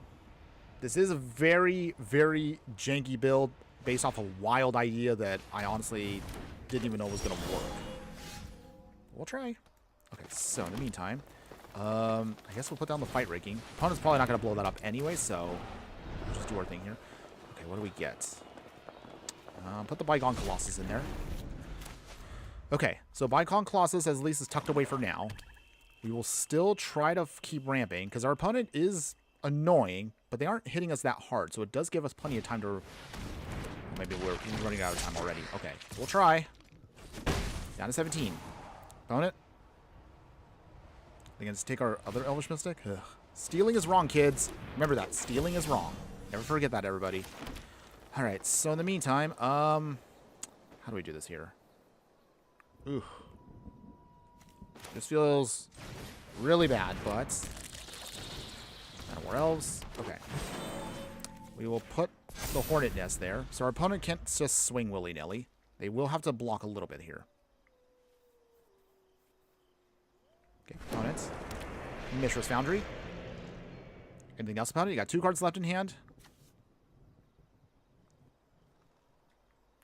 this is a very, very janky build based off a wild idea that I honestly didn't even know was going to work. We'll try. Okay, so in the meantime, I guess we'll put down the fight raking. Opponent's probably not going to blow that up anyway, so we'll just do our thing here. Okay, what do we get? Put the Bygone Colossus in there. Okay, so Bygone Colossus at least is tucked away for now. We will still try to keep ramping, because our opponent is annoying, but they aren't hitting us that hard, so it does give us plenty of time to... Maybe we're running out of time already. Okay, we'll try. Down to 17. Opponent. They're going to take our other Elvish Mystic? Ugh. Stealing is wrong, kids. Remember that. Stealing is wrong. Never forget that, everybody. Alright, so in the meantime, how do we do this here? Ooh. This feels really bad, but... More elves. Okay. We will put the Hornet Nest there. So our opponent can't just swing willy-nilly. They will have to block a little bit here. Okay, opponents. Mishra's Foundry. Anything else about it? You got 2 cards left in hand.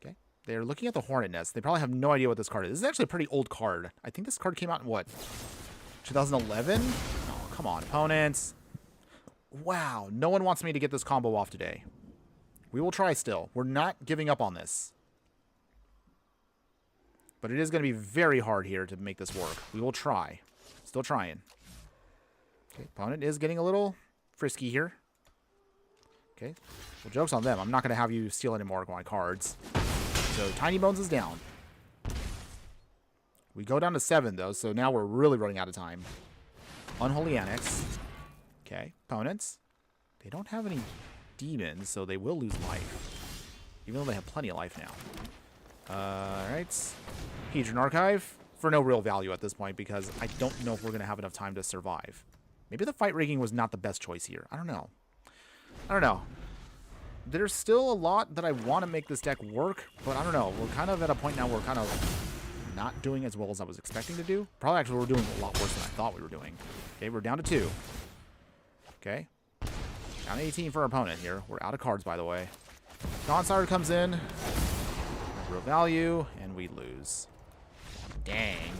Okay. They're looking at the Hornet Nest. They probably have no idea what this card is. This is actually a pretty old card. I think this card came out in what? 2011? Oh, come on, opponents. Wow, no one wants me to get this combo off today. We will try still. We're not giving up on this. But it is going to be very hard here to make this work. We will try. Still trying. Okay, opponent is getting a little frisky here. Okay, well, joke's on them. I'm not going to have you steal any more of my cards. So Tiny Bones is down. We go down to 7, though, so now we're really running out of time. Unholy Annex. Okay, opponents. They don't have any demons, so they will lose life. Even though they have plenty of life now. Alright. Hedron Archive. For no real value at this point, because I don't know if we're going to have enough time to survive. Maybe the fight rigging was not the best choice here. I don't know. I don't know. There's still a lot that I want to make this deck work, but I don't know. We're kind of at a point now where we're kind of not doing as well as I was expecting to do. Probably actually we're doing a lot worse than I thought we were doing. Okay, we're down to 2. Okay. Down 18 for our opponent here. We're out of cards, by the way. Dawnsire comes in. Real value, and we lose. Dang.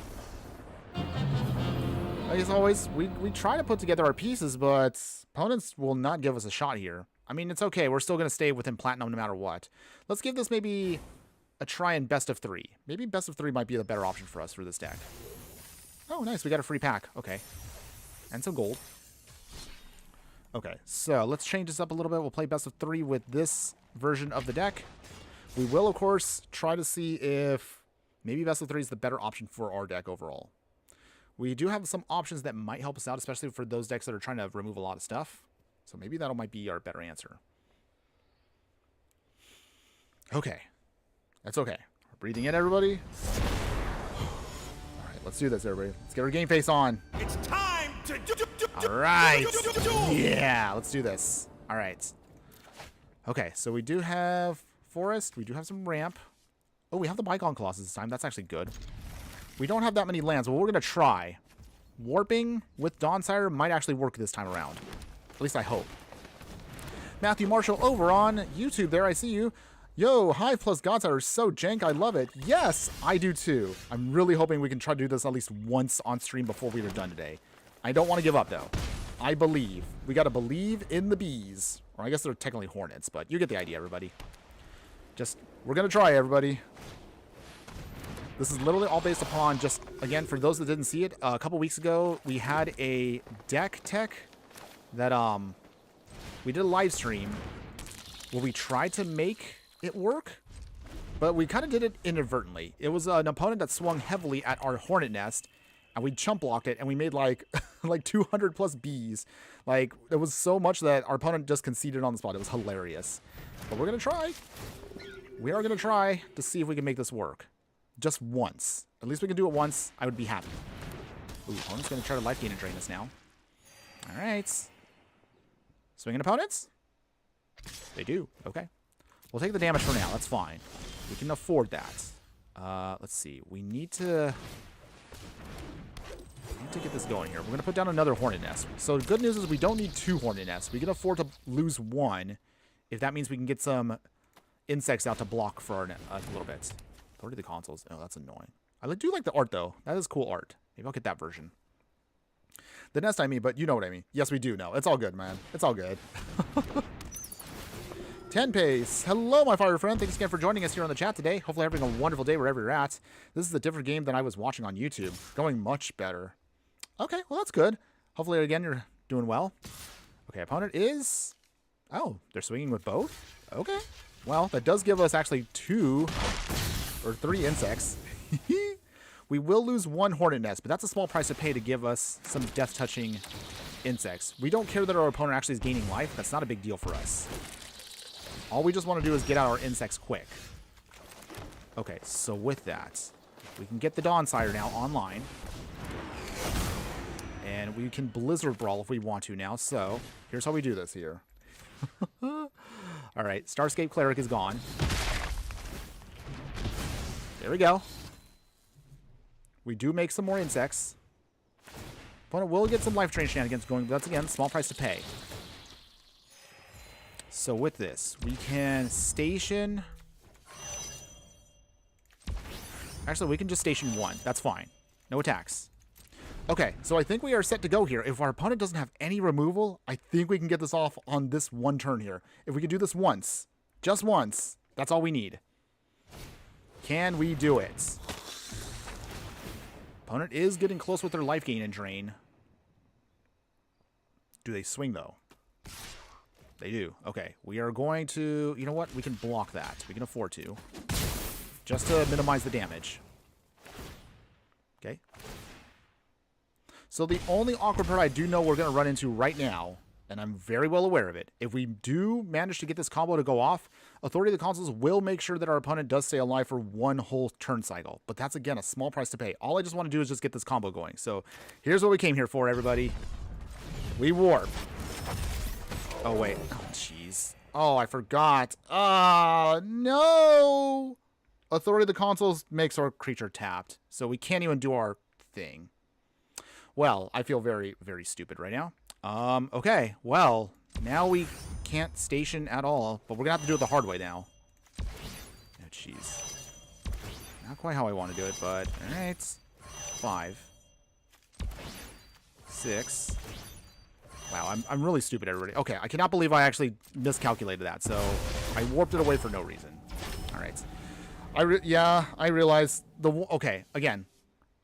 Like as always, we try to put together our pieces, but opponents will not give us a shot here. I mean, it's okay. We're still going to stay within platinum no matter what. Let's give this maybe a try in best of 3. Maybe best of 3 might be the better option for us for this deck. Oh, nice. We got a free pack. Okay. And some gold. Okay, so let's change this up a little bit. We'll play best of 3 with this version of the deck. We will, of course, try to see if maybe best of 3 is the better option for our deck overall. We do have some options that might help us out, especially for those decks that are trying to remove a lot of stuff. So maybe that might be our better answer. Okay. That's okay. We're breathing in, everybody. All right, let's do this, everybody. Let's get our game face on. It's time to all right. Yeah, let's do this. All right. Okay, so we do have forest. We do have some ramp. Oh, we have the Bygone Colossus this time. That's actually good. We don't have that many lands, but we're going to try. Warping with Dawnsire might actually work this time around. At least I hope. Matthew Marshall over on YouTube there. I see you. Yo, Hive plus Godsire is so jank. I love it. Yes, I do too. I'm really hoping we can try to do this at least once on stream before we are done today. I don't want to give up, though. I believe. We got to believe in the bees. Or I guess they're technically hornets, but you get the idea, everybody. Just, we're going to try, everybody. This is literally all based upon just, again, for those that didn't see it, a couple weeks ago, we had a deck tech that, we did a live stream where we tried to make it work, but we kind of did it inadvertently. It was an opponent that swung heavily at our hornet nest, and we chump blocked it, and we made like, like 200 plus bees. Like, it was so much that our opponent just conceded on the spot. It was hilarious. But we're going to try. We are going to try to see if we can make this work. Just once. At least we can do it once. I would be happy. Ooh, opponent's going to try to life gain and drain us now. All right. Swinging opponents? They do. Okay. We'll take the damage for now. That's fine. We can afford that. Let's see. We need to get this going here. We're going to put down another hornet nest. So the good news is we don't need 2 hornet nests. We can afford to lose 1 if that means we can get some insects out to block for our a little bit. Authority of the consoles. Oh, that's annoying. I do like the art, though. That is cool art. Maybe I'll get that version. The nest I mean, but you know what I mean. Yes, we do know. It's all good, man. It's all good. 10 pace. Hello, my fire friend. Thanks again for joining us here on the chat today. Hopefully having a wonderful day wherever you're at. This is a different game than I was watching on YouTube. Going much better. Okay, well, that's good. Hopefully, again, you're doing well. Okay, opponent is... Oh, they're swinging with both? Okay. Well, that does give us actually 2 or 3 insects. We will lose 1 hornet nest, but that's a small price to pay to give us some death-touching insects. We don't care that our opponent actually is gaining life. That's not a big deal for us. All we just want to do is get out our insects quick. Okay, so with that, we can get the Dawnsire now online. And we can Blizzard Brawl if we want to now. So, here's how we do this here. Alright, Starscape Cleric is gone. There we go. We do make some more insects. Opponent will get some life drain shenanigans going, but that's, again, small price to pay. So with this, we can station... Actually, we can just station 1. That's fine. No attacks. Okay, so I think we are set to go here. If our opponent doesn't have any removal, I think we can get this off on this 1 turn here. If we can do this once, just once, that's all we need. Can we do it? Opponent is getting close with their life gain and drain. Do they swing, though? They do. Okay, we are going to... You know what? We can block that. We can afford to. Just to minimize the damage. Okay. So the only awkward part I do know we're going to run into right now, and I'm very well aware of it, if we do manage to get this combo to go off, Authority of the Consoles will make sure that our opponent does stay alive for 1 whole turn cycle. But that's, again, a small price to pay. All I just want to do is just get this combo going. So here's what we came here for, everybody. We warp. Oh, wait. Oh, jeez. Oh, I forgot. No! Authority of the Consoles makes our creature tapped, so we can't even do our thing. Well, I feel very, very stupid right now. Okay, well, Now we can't station at all, but we're going to have to do it the hard way now. Oh, jeez. Not quite how I want to do it, but alright. 5. 6. Wow, I'm really stupid, everybody. Okay, I cannot believe I actually miscalculated that, so I warped it away for no reason. Alright. Yeah, I realized okay, again,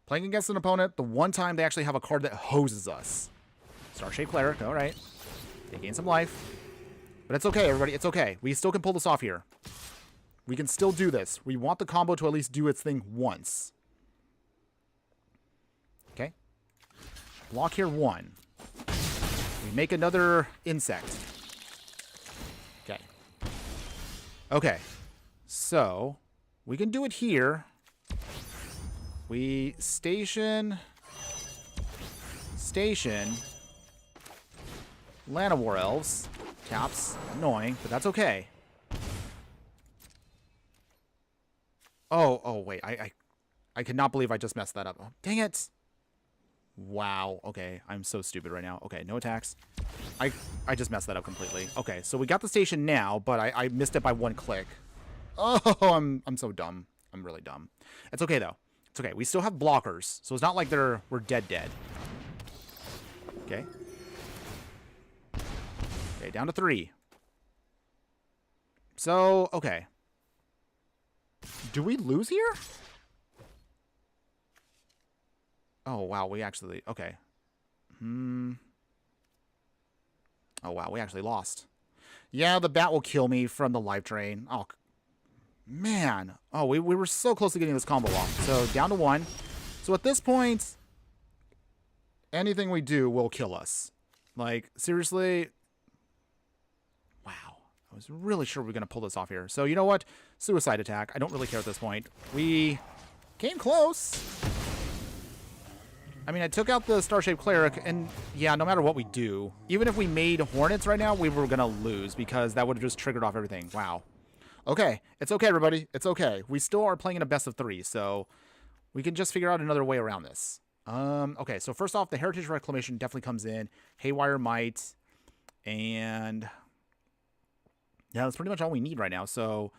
playing against an opponent, the one time they actually have a card that hoses us. Star-shaped Cleric, alright. They gain some life. But it's okay, everybody, it's okay. We still can pull this off here. We can still do this. We want the combo to at least do its thing once. Okay. Block here 1. We make another insect. Okay. Okay. So, we can do it here. We station. Land of War Elves. Taps. Annoying, but that's okay. Oh, wait. I cannot believe I just messed that up. Oh, dang it. Wow. Okay, I'm so stupid right now. Okay, no attacks. I just messed that up completely. Okay, so we got the station now, but I missed it by 1 click. Oh, I'm so dumb. I'm really dumb. It's okay, though. It's okay. We still have blockers, so it's not like we're dead. Okay. Okay, down to 3. So, okay. Do we lose here? Oh, wow, we actually... Okay. Oh, wow, we actually lost. Yeah, the bat will kill me from the life drain. Oh, man. Oh, we were so close to getting this combo off. So, down to 1. So, at this point, anything we do will kill us. Like, seriously... Wow. I was really sure we were going to pull this off here. So, you know what? Suicide attack. I don't really care at this point. We came close. I mean, I took out the Star-shaped Cleric, and yeah, no matter what we do, even if we made Hornets right now, we were going to lose because that would have just triggered off everything. Wow. Okay. It's okay, everybody. It's okay. We still are playing in a best of 3, so we can just figure out another way around this. Okay, so first off, the Heritage Reclamation definitely comes in. Haywire Might, and yeah, that's pretty much all we need right now, so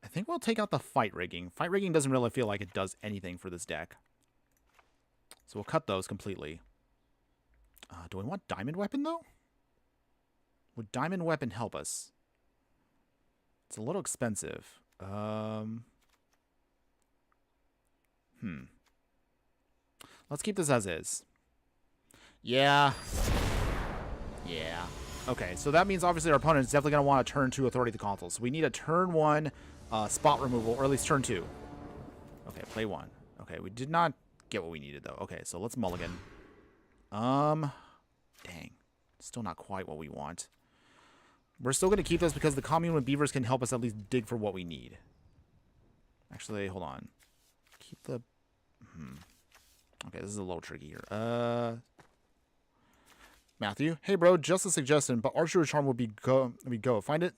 I think we'll take out the Fight Rigging. Fight Rigging doesn't really feel like it does anything for this deck. So we'll cut those completely. Do we want Diamond Weapon, though? Would Diamond Weapon help us? It's a little expensive. Let's keep this as is. Yeah. Okay, so that means obviously our opponent is definitely going to want to turn 2 Authority of the Console. So we need a turn 1 spot removal, or at least turn 2. Okay, play 1. Okay, we did not get what we needed, though. Okay, so let's mulligan. Dang. Still not quite what we want. We're still going to keep this because the Commune with Beavers can help us at least dig for what we need. Actually, hold on. Keep the... Okay, this is a little tricky here. Matthew. Hey, bro, just a suggestion, but Archer Charm would be go. Find it.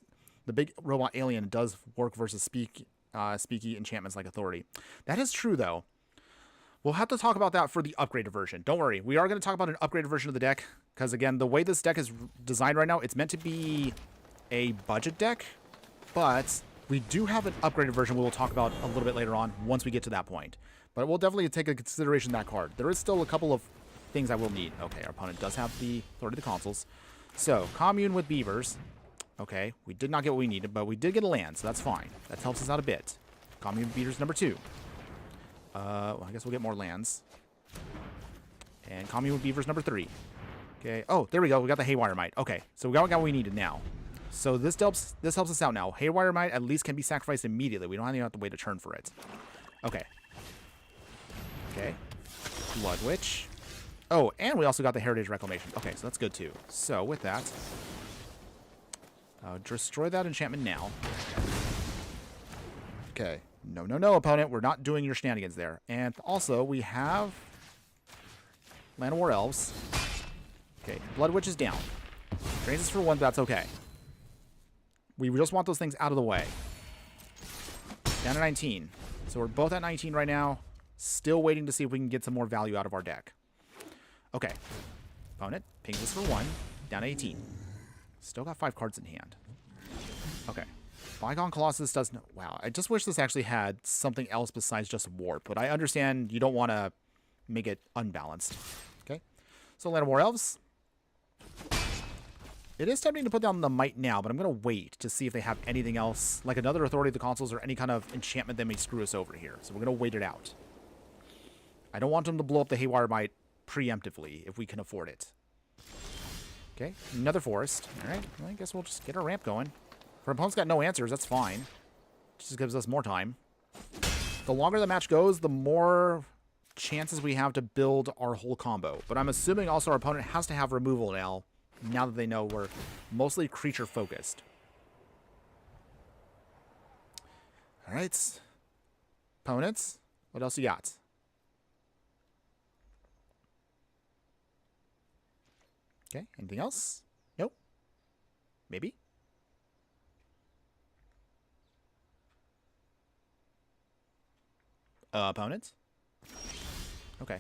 The big robot alien does work versus speaky enchantments like Authority. That is true, though. We'll have to talk about that for the upgraded version. Don't worry. We are going to talk about an upgraded version of the deck. Because, again, the way this deck is designed right now, it's meant to be a budget deck. But we do have an upgraded version we will talk about a little bit later on once we get to that point. But we'll definitely take into consideration that card. There is still a couple of things I will need. Okay, our opponent does have the Authority of the Consoles. So, Commune with Beavers. Okay, we did not get what we needed, but we did get a land, so that's fine. That helps us out a bit. Commune with Beavers number 2. Well, I guess we'll get more lands. And Commune with Beavers number 3. Okay. Oh, there we go. We got the Haywire Might. Okay, so we got what we needed now. So this helps us out now. Haywire Might at least can be sacrificed immediately. We don't even have to wait a turn for it. Okay. Okay. Blood Witch. Oh, and we also got the Heritage Reclamation. Okay, so that's good too. So with that, destroy that enchantment now. Okay. No, opponent. We're not doing your shenanigans there. And also, we have Land of War Elves. Okay, Blood Witch is down. Drains us for 1, but that's okay. We just want those things out of the way. Down to 19. So we're both at 19 right now. Still waiting to see if we can get some more value out of our deck. Okay. Opponent pings us for 1. Down to 18. Still got 5 cards in hand. Okay. Bygone Colossus doesn't... Wow, I just wish this actually had something else besides just Warp. But I understand you don't want to make it unbalanced. Okay. So Land of War Elves. It is tempting to put down the Might now, but I'm going to wait to see if they have anything else, like another Authority of the Consuls or any kind of enchantment that may screw us over here. So we're going to wait it out. I don't want them to blow up the Haywire Might preemptively if we can afford it. Okay, another forest. All right, well, I guess we'll just get our ramp going. If our opponent's got no answers, that's fine. Just gives us more time. The longer the match goes, the more chances we have to build our whole combo. But I'm assuming also our opponent has to have removal now that they know we're mostly creature focused. All right. Opponents, what else you got? Okay, anything else? Nope. Maybe? Opponents? Okay.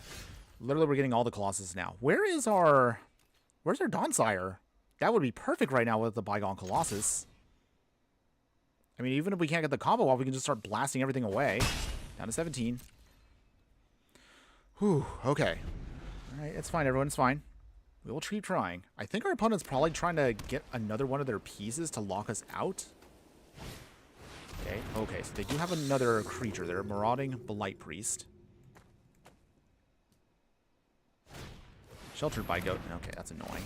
Literally, we're getting all the Colossus now. Where's our Dawnsire? That would be perfect right now with the Bygone Colossus. I mean, even if we can't get the combo off, we can just start blasting everything away. Down to 17. Whew, okay. Alright, it's fine, everyone, it's fine. We will keep trying. I think our opponent's probably trying to get another one of their pieces to lock us out. Okay, so they do have another creature there. Marauding Blight Priest. Sheltered by Goat. Okay, that's annoying.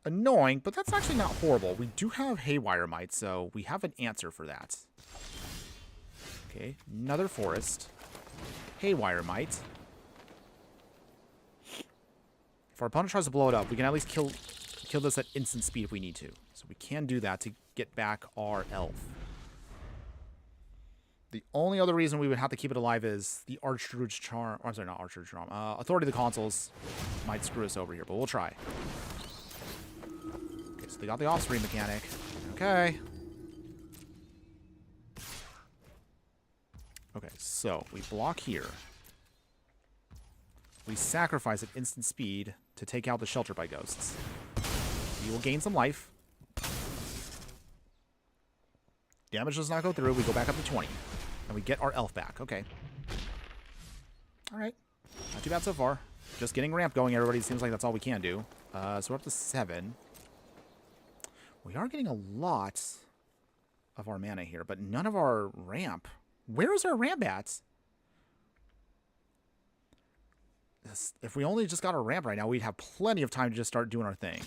Annoying, but that's actually not horrible. We do have Haywire Might, so we have an answer for that. Okay, another forest. Haywire Might. If our opponent tries to blow it up, we can at least kill this at instant speed if we need to. So we can do that to get back our elf. The only other reason we would have to keep it alive is the Archdruid's Charm. Oh, I'm sorry, not Archdruid's Charm. Authority of the Consuls might screw us over here, but we'll try. Okay, so they got the off-screen mechanic. Okay. Okay, so we block here. We sacrifice at instant speed to take out the Shelter by Ghosts. We will gain some life. Damage does not go through. We go back up to 20. And we get our elf back. Okay. Alright. Not too bad so far. Just getting ramp going, everybody. Seems like that's all we can do. So we're up to 7. We are getting a lot of our mana here, but none of our ramp. Where is our ramp at? If we only just got our ramp right now, we'd have plenty of time to just start doing our thing.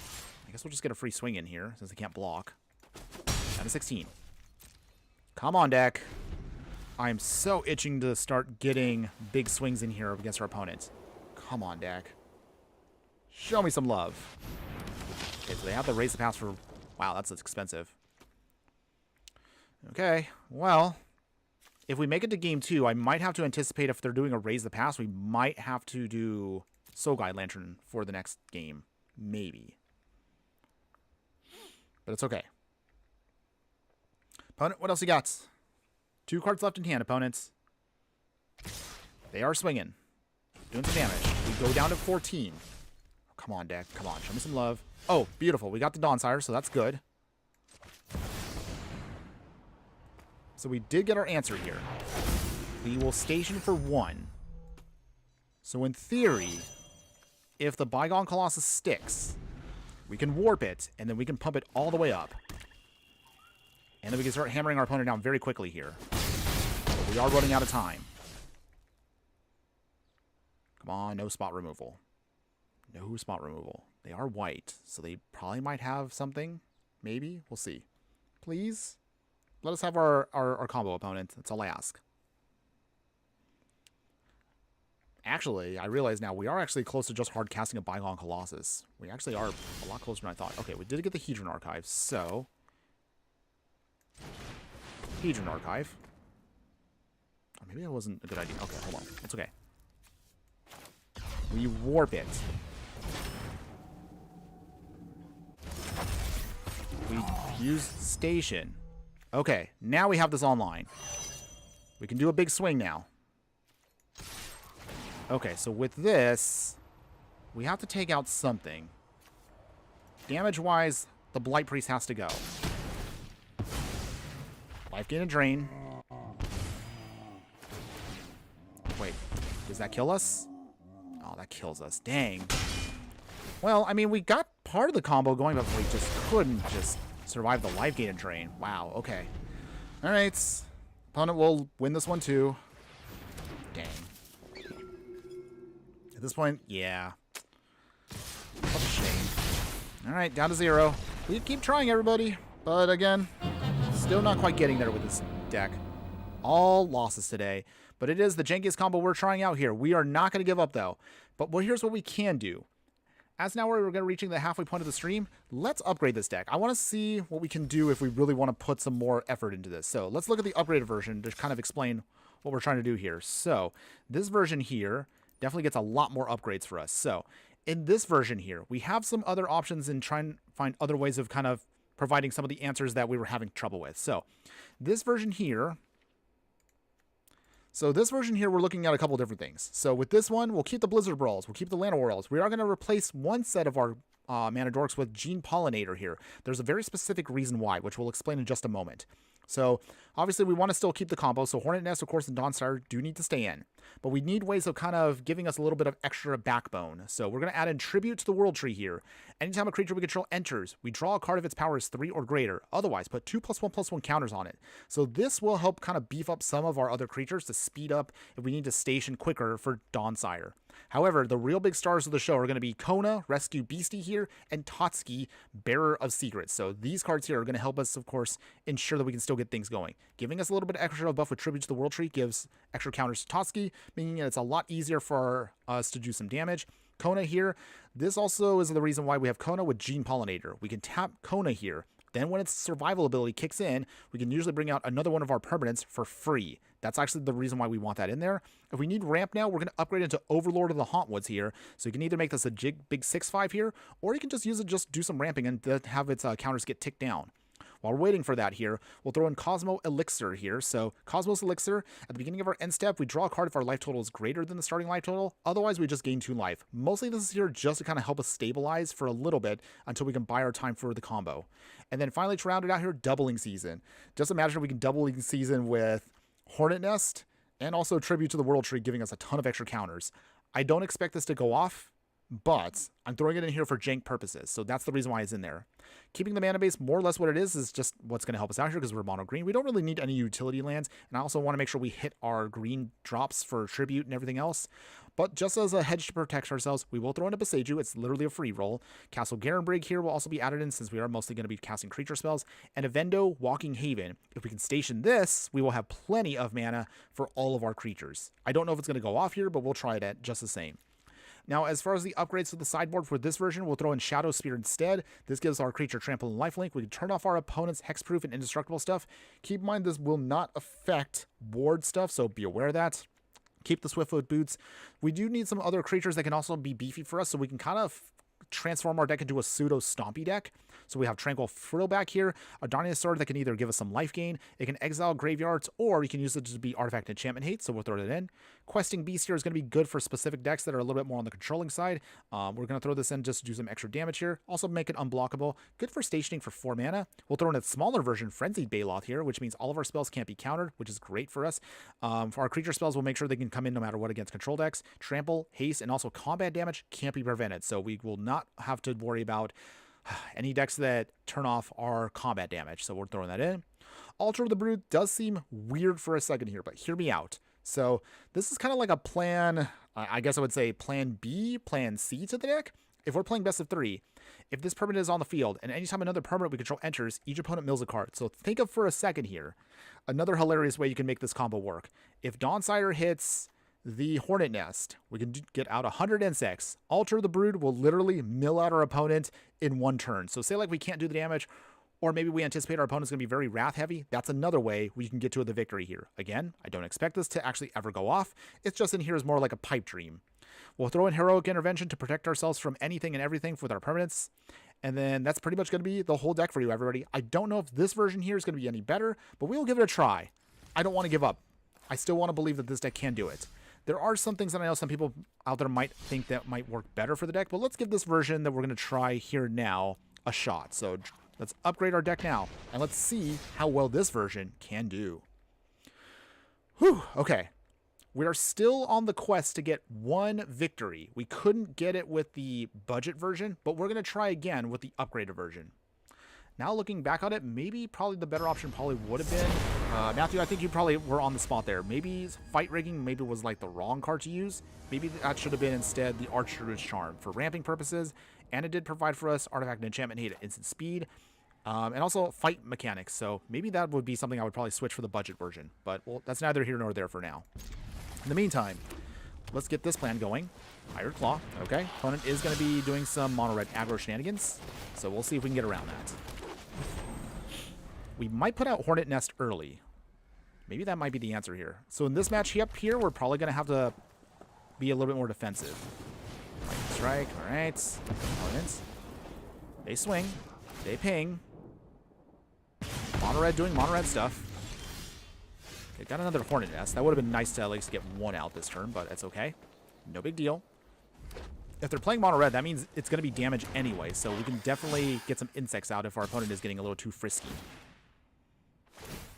I guess we'll just get a free swing in here, since they can't block. Down to 16. Come on, deck. I'm so itching to start getting big swings in here against our opponents. Come on, deck. Show me some love. Okay, so they have to raise the pass for... Wow, that's expensive. Okay, well... If we make it to game 2, I might have to anticipate if they're doing a raise the pass, we might have to do Soul Guide Lantern for the next game. Maybe. But it's okay. Opponent, what else you got? 2 cards left in hand, opponents. They are swinging. Doing some damage. We go down to 14. Oh, come on, deck. Come on. Show me some love. Oh, beautiful. We got the Dawnsire, so that's good. So we did get our answer here. We will station for 1. So in theory, if the Bygone Colossus sticks, we can warp it, and then we can pump it all the way up. And then we can start hammering our opponent down very quickly here. But we are running out of time. Come on, no spot removal. No spot removal. They are white, so they probably might have something. Maybe. We'll see. Please? Let us have our combo, opponent. That's all I ask. Actually, I realize now we are actually close to just hard casting a Bygone Colossus. We actually are a lot closer than I thought. Okay, we did get the Hedron Archive, so... Hedron Archive. Oh, maybe that wasn't a good idea. Okay, hold on. It's okay. We warp it. We use Station. Okay, now we have this online. We can do a big swing now. Okay, so with this, we have to take out something. Damage-wise, the Blight Priest has to go. Life gain and drain. Wait, does that kill us? Oh, that kills us. Dang. Well, I mean, we got part of the combo going, but we just couldn't just survive the life gain and drain. Wow, okay. All right. Opponent will win this one too. Dang. At this point, yeah. What a shame. All right, down to 0. We keep trying, everybody. But again, still not quite getting there with this deck. All losses today. But it is the jankiest combo we're trying out here. We are not going to give up, though. But here's what we can do. As now we're going to reaching the halfway point of the stream, let's upgrade this deck. I want to see what we can do if we really want to put some more effort into this. So let's look at the upgraded version to kind of explain what we're trying to do here. So this version here definitely gets a lot more upgrades for us. So in this version here, we have some other options in trying to find other ways of kind of providing some of the answers that we were having trouble with. So this version here... we're looking at a couple different things. So with this one, we'll keep the Blizzard Brawls. We'll keep the Llanowar Elves. We are going to replace one set of our Mana Dorks with Gene Pollinator here. There's a very specific reason why, which we'll explain in just a moment. So obviously we want to still keep the combo. So Hornet Nest, of course, and Dawnsire do need to stay in. But we need ways of kind of giving us a little bit of extra backbone. So we're going to add in Tribute to the World Tree here. Anytime a creature we control enters, we draw a card if its power is 3 or greater. Otherwise, put 2+1/+1 counters on it. So this will help kind of beef up some of our other creatures to speed up if we need to station quicker for Dawnsire. However, the real big stars of the show are going to be Kona, Rescue Beastie here, and Totski, Bearer of Secrets. So these cards here are going to help us, of course, ensure that we can still get things going. Giving us a little bit extra buff with Tribute to the World Tree gives extra counters to Totski, meaning it's a lot easier for us to do some damage. Kona here, this also is the reason why we have Kona with Gene Pollinator. We can tap Kona here. Then when its survival ability kicks in, we can usually bring out another one of our permanents for free. That's actually the reason why we want that in there. If we need ramp now, we're going to upgrade into Overlord of the Hauntwoods here. So you can either make this a big 6/5 here, or you can just use it, just do some ramping and have its counters get ticked down. While we're waiting for that here, we'll throw in Cosmo Elixir here. So Cosmos Elixir, at the beginning of our end step, we draw a card if our life total is greater than the starting life total. Otherwise, we just gain 2 life. Mostly this is here just to kind of help us stabilize for a little bit until we can buy our time for the combo. And then finally, to round it out here, Doubling Season. Just imagine if we can Doubling Season with Hornet Nest and also Tribute to the World Tree, giving us a ton of extra counters. I don't expect this to go off, but I'm throwing it in here for jank purposes, so that's the reason why it's in there. Keeping the mana base more or less what it is just what's going to help us out here because we're mono green. We don't really need any utility lands, and I also want to make sure we hit our green drops for Tribute and everything else. But just as a hedge to protect ourselves, we will throw in a Beseiju. It's literally a free roll. Castle Garenbrig here will also be added in since we are mostly going to be casting creature spells. And Avendo Walking Haven. If we can station this, we will have plenty of mana for all of our creatures. I don't know if it's going to go off here, but we'll try it at just the same. Now, as far as the upgrades to the sideboard for this version, we'll throw in Shadow Spear instead. This gives our creature trample and lifelink. We can turn off our opponent's hexproof and indestructible stuff. Keep in mind this will not affect ward stuff, so be aware of that. Keep the Swiftfoot Boots. We do need some other creatures that can also be beefy for us, so we can kind of transform our deck into a pseudo stompy deck. So we have Tranquil Frillback here, a Darkness Sword that can either give us some life gain, it can exile graveyards, or you can use it to be artifact and enchantment hate, so we'll throw it in. Questing Beast here is going to be good for specific decks that are a little bit more on the controlling side. We're going to throw this in just to do some extra damage here. Also make it unblockable. Good for stationing for 4 mana. We'll throw in a smaller version, Frenzied Baloth here, which means all of our spells can't be countered, which is great for us. For our creature spells, we'll make sure they can come in no matter what against control decks. Trample, haste, and also combat damage can't be prevented, so we will not have to worry about any decks that turn off our combat damage, so we're throwing that in. Altar of the Brood does seem weird for a second here, but hear me out. So this is kind of like a plan, I guess I would say plan B, plan C to the deck. If we're playing best of 3, if this permanent is on the field, and anytime another permanent we control enters, each opponent mills a card. So think of for a second here, another hilarious way you can make this combo work. If Dawnsire hits the Hornet Nest, we can get out 100 insects. Altar the Brood will literally mill out our opponent in 1 turn. So say like we can't do the damage, or maybe we anticipate our opponent's going to be very wrath heavy. That's another way we can get to the victory here. Again, I don't expect this to actually ever go off. It's just in here is more like a pipe dream. We'll throw in Heroic Intervention to protect ourselves from anything and everything with our permanents. And then that's pretty much going to be the whole deck for you, everybody. I don't know if this version here is going to be any better, but we'll give it a try. I don't want to give up. I still want to believe that this deck can do it. There are some things that I know some people out there might think that might work better for the deck, but let's give this version that we're going to try here now a shot. So Let's upgrade our deck now, and let's see how well this version can do. Whew, okay. We are still on the quest to get one victory. We couldn't get it with the budget version, but we're going to try again with the upgraded version. Now looking back on it, maybe probably the better option probably would have been, Matthew, I think you probably were on the spot there. Maybe fight rigging maybe was like the wrong card to use. Maybe that should have been instead the Archdruid's Charm for ramping purposes, and it did provide for us artifact and enchantment hate at instant speed, and also fight mechanics. So maybe that would be something I would probably switch for the budget version, but well, that's neither here nor there for now. In the meantime, let's get this plan going. Hired Claw, okay. Opponent is going to be doing some mono red aggro shenanigans, so we'll see if we can get around that. We might put out Hornet Nest early. Maybe that might be the answer here. So in this match up here, we're probably going to have to be a little bit more defensive. Lightning Strike, all right. Opponents. They swing. They ping. Mono red doing mono red stuff. Okay, got another Hornet Nest. That would have been nice to at least get one out this turn, but it's okay. No big deal. If they're playing mono red, that means it's going to be damage anyway, so we can definitely get some insects out if our opponent is getting a little too frisky.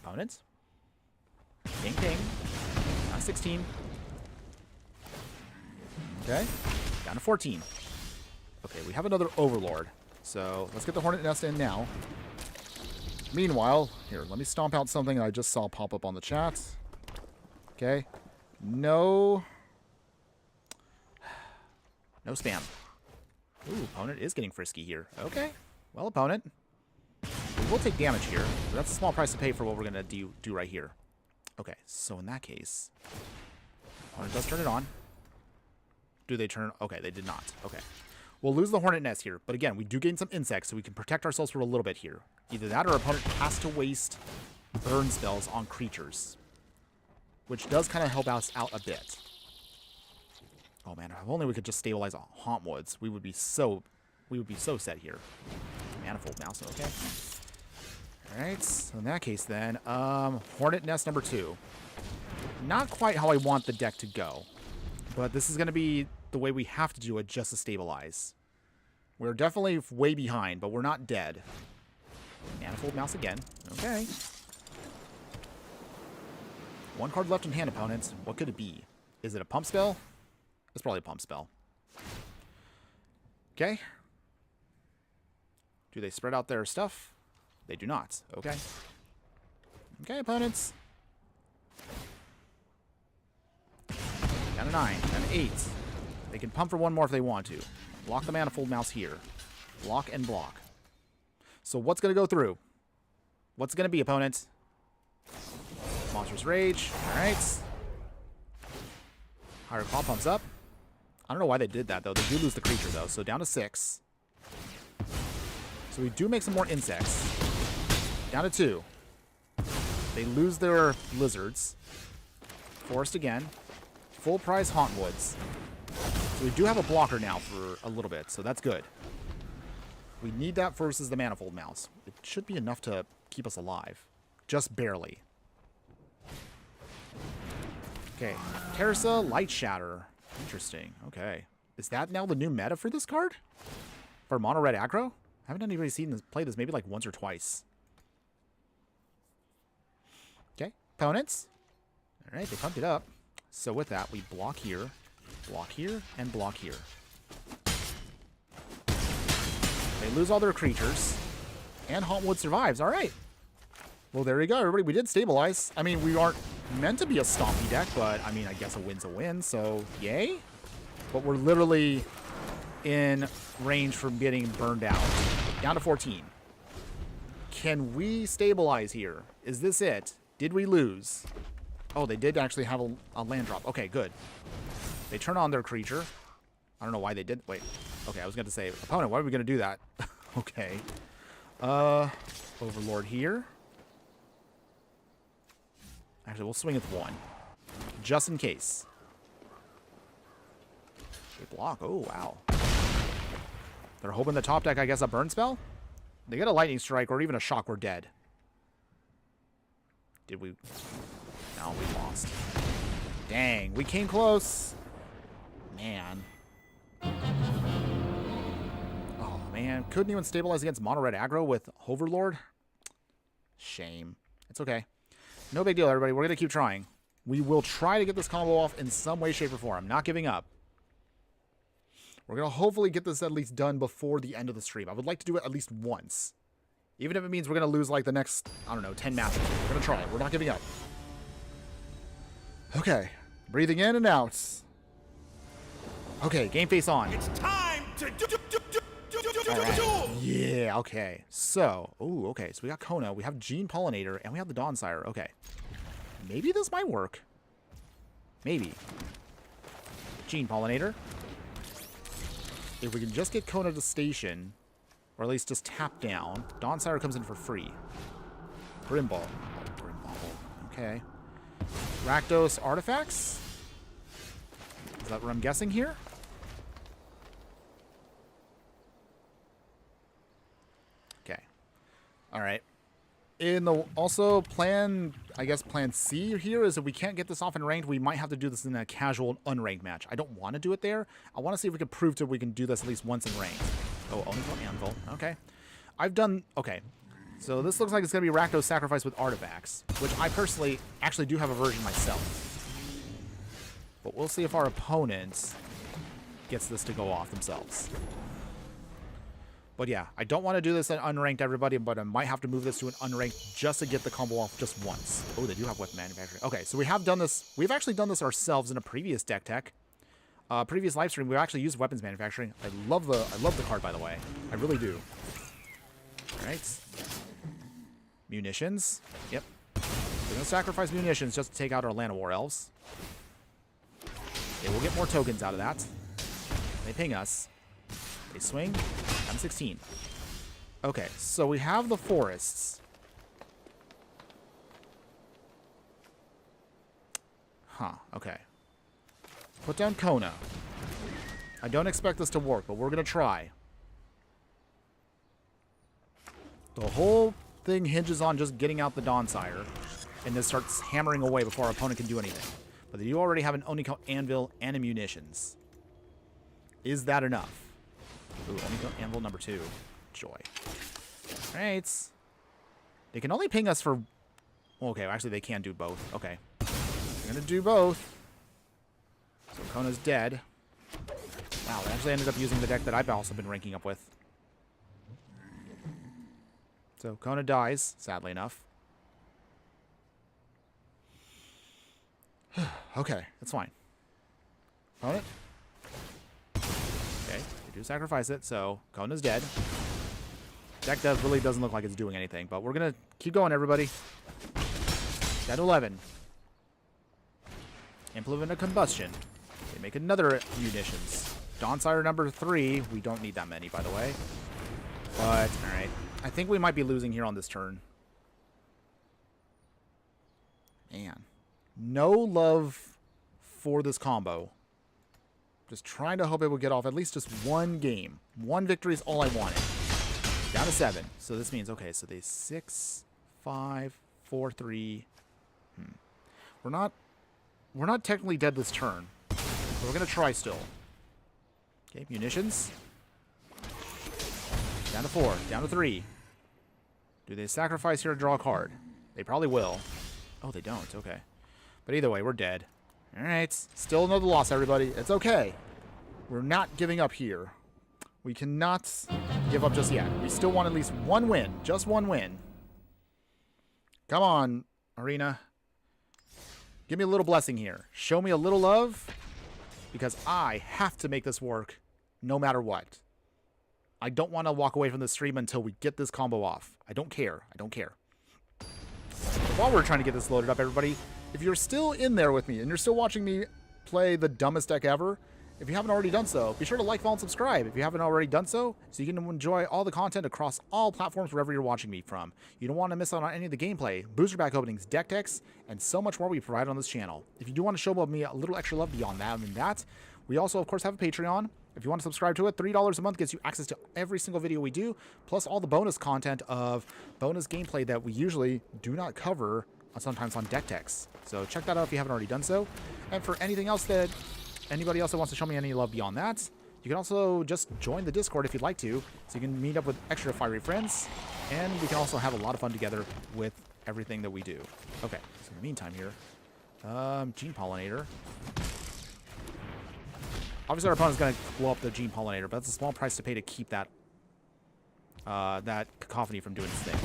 Opponents. Ping, ping. Down to 16. Okay. Down to 14. Okay, we have another Overlord. So let's get the Hornet Nest in now. Meanwhile, here, let me stomp out something I just saw pop up on the chat. Okay. No spam. Ooh, opponent is getting frisky here. Okay. Well, opponent. We will take damage here, but that's a small price to pay for what we're going to do right here. Okay, so in that case, opponent does turn it on. Do they turn? Okay, they did not. Okay. We'll lose the Hornet Nest here, but again, we do gain some insects, so we can protect ourselves for a little bit here. Either that or our opponent has to waste burn spells on creatures, which does kind of help us out a bit. Oh man, if only we could just stabilize Hauntwoods. We would be so set here. Manifold Mouse, okay. Alright, so in that case then, Hornet Nest number 2. Not quite how I want the deck to go, but this is going to be the way we have to do it just to stabilize. We're definitely way behind, but we're not dead. Manifold Mouse again. Okay. One card left in hand, opponents. What could it be? Is it a pump spell? It's probably a pump spell. Okay. Do they spread out their stuff? They do not. Okay. Okay, opponents. Down to 9. Down to 8. They can pump for one more if they want to. Block the Manifold Mouse here. Block and block. So what's going to go through? What's going to be, opponent? Monstrous Rage. Alright. Higher Claw pumps up. I don't know why they did that, though. They do lose the creature, though. So down to 6. So we do make some more insects. Down to 2. They lose their lizards. Forest again. Full price Hauntwoods. So we do have a blocker now for a little bit, so that's good. We need that versus the Manifold Mouse. It should be enough to keep us alive. Just barely. Okay. Terrasa, Light Shatter. Interesting. Okay. Is that now the new meta for this card? For mono red aggro? I haven't anybody seen this play this maybe like once or twice. Okay. Opponents. Alright, they pumped it up. So with that, we block here, and block here. They lose all their creatures. And Hauntwood survives. Alright. Well, there you go, everybody. We did stabilize. I mean, we aren't meant to be a stompy deck, but, I mean, I guess a win's a win, so yay. But we're literally in range from getting burned out. Down to 14. Can we stabilize here? Is this it? Did we lose? Oh, they did actually have a land drop. Okay, good. They turn on their creature. I don't know why they did. Wait. Okay, I was going to say, opponent, why are we going to do that? Okay. Overlord here. Actually, we'll swing with 1. Just in case. They block. Oh, wow. They're hoping the top deck, I guess, a burn spell? They get a lightning strike or even a shock, we're dead. Did we... No, we lost. Dang, we came close. Man. Oh, man. And couldn't even stabilize against mono red aggro with Overlord. Shame. It's okay. No big deal, everybody. We're going to keep trying. We will try to get this combo off in some way, shape, or form. I'm not giving up. We're going to hopefully get this at least done before the end of the stream. I would like to do it at least once. Even if it means we're going to lose like the next, I don't know, 10 matches. We're going to try it. We're not giving up. Okay. Breathing in and out. Okay, game face on. It's time to do. Right. Yeah, okay. So, okay. So we got Kona, we have Gene Pollinator, and we have the Dawnsire. Okay. Maybe this might work. Maybe. Gene Pollinator. If we can just get Kona to station, or at least just tap down, Dawnsire comes in for free. Brimball. Okay. Rakdos Artifacts? Is that what I'm guessing here? Okay. Alright. In the also plan C here is if we can't get this off in ranked, we might have to do this in a casual unranked match. I don't want to do it there. I want to see if we can prove that we can do this at least once in ranked. Oh, only for Anvil. Okay. Okay. So this looks like it's going to be Rakdos Sacrifice with Artifacts, which I personally actually do have a version myself. But we'll see if our opponent gets this to go off themselves. But yeah, I don't want to do this at unranked, everybody, but I might have to move this to an unranked just to get the combo off just once. Oh, they do have weapon manufacturing. Okay, so we have done this. We've actually done this ourselves in a previous deck tech. Previous live stream, we actually used weapons manufacturing. I love the card, by the way. I really do. All right. Munitions. Yep. We're going to sacrifice munitions just to take out our Land of War Elves. Okay, we'll get more tokens out of that. They ping us. They swing. I'm 16. Okay, so we have the forests. Huh, okay. Put down Kona. I don't expect this to work, but we're going to try. The whole thing hinges on just getting out the Dawnsire, and this starts hammering away before our opponent can do anything. But you already have an Oniko Anvil and munitions. Is that enough? Ooh, Oniko Anvil number 2. Joy. Alright. They can only ping us for... Okay, actually they can do both. Okay. They're going to do both. So Kona's dead. Wow, they actually ended up using the deck that I've also been ranking up with. So Kona dies, sadly enough. Okay, that's fine. Opponent. Okay, they do sacrifice it, so Kona's dead. Deck really doesn't look like it's doing anything, but we're going to keep going, everybody. Down to 11. Implement a combustion. They make another munitions. Dawnsire number 3. We don't need that many, by the way. But, alright. I think we might be losing here on this turn. Man. No love for this combo. Just trying to hope it will get off at least just one game. One victory is all I wanted. Down to 7. So this means, okay, so they 6, 5, 4, 3. We're not technically dead this turn. But we're going to try still. Okay, munitions. Down to 4. Down to 3. Do they sacrifice here to draw a card? They probably will. Oh, they don't. Okay. But either way, we're dead. Alright. Still another loss, everybody. It's okay. We're not giving up here. We cannot give up just yet. We still want at least one win. Just one win. Come on, Arena. Give me a little blessing here. Show me a little love. Because I have to make this work no matter what. I don't want to walk away from the stream until we get this combo off. I don't care. I don't care. While we're trying to get this loaded up, everybody, if you're still in there with me and you're still watching me play the dumbest deck ever, if you haven't already done so, be sure to like, follow, and subscribe if you haven't already done so you can enjoy all the content across all platforms wherever you're watching me from. You don't want to miss out on any of the gameplay, booster pack openings, deck techs, and so much more we provide on this channel. If you do want to show me a little extra love beyond that, we also, of course, have a Patreon. If you want to subscribe to it, $3 a month gets you access to every single video we do, plus all the bonus content of bonus gameplay that we usually do not cover sometimes on deck techs. So check that out if you haven't already done so. And for anything else that anybody else that wants to show me any love beyond that, You can also just join the Discord if you'd like to, so you can meet up with extra fiery friends, and we can also have a lot of fun together with everything that we do. Okay, so in the meantime here, Gene Pollinator. Obviously our opponent's going to blow up the Gene Pollinator, but that's a small price to pay to keep that that Cacophony from doing its thing.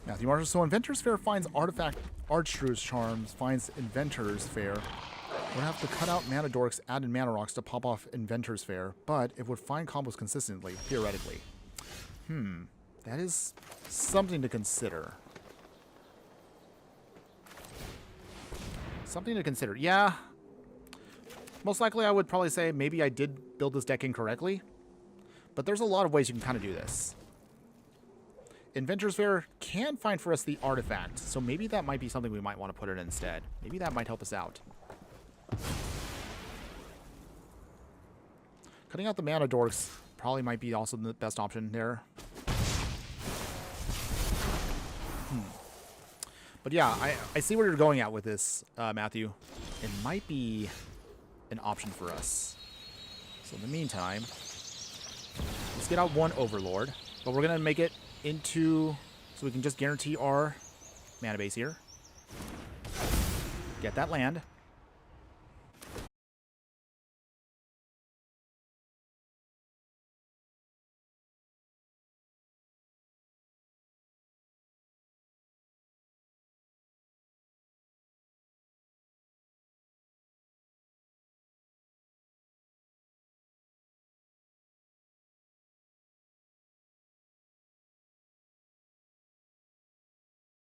Matthew Marshall, so Inventor's Fair finds Artifact Archdrew's Charms, finds Inventor's Fair. Would have to cut out Mana Dorks, add in Mana Rocks to pop off Inventor's Fair, but it would find combos consistently, theoretically. That is something to consider. Something to consider. Yeah. Most likely I would probably say maybe I did build this deck incorrectly, but there's a lot of ways you can kind of do this. Inventor's Fair can find for us the artifact, so maybe that might be something we might want to put in instead. Maybe that might help us out. Cutting out the Mana Dorks probably might be also the best option there. But yeah, I see where you're going at with this, Matthew. It might be an option for us. So in the meantime, let's get out one Overlord, but we're going to make it into, so we can just guarantee our mana base here. Get that land.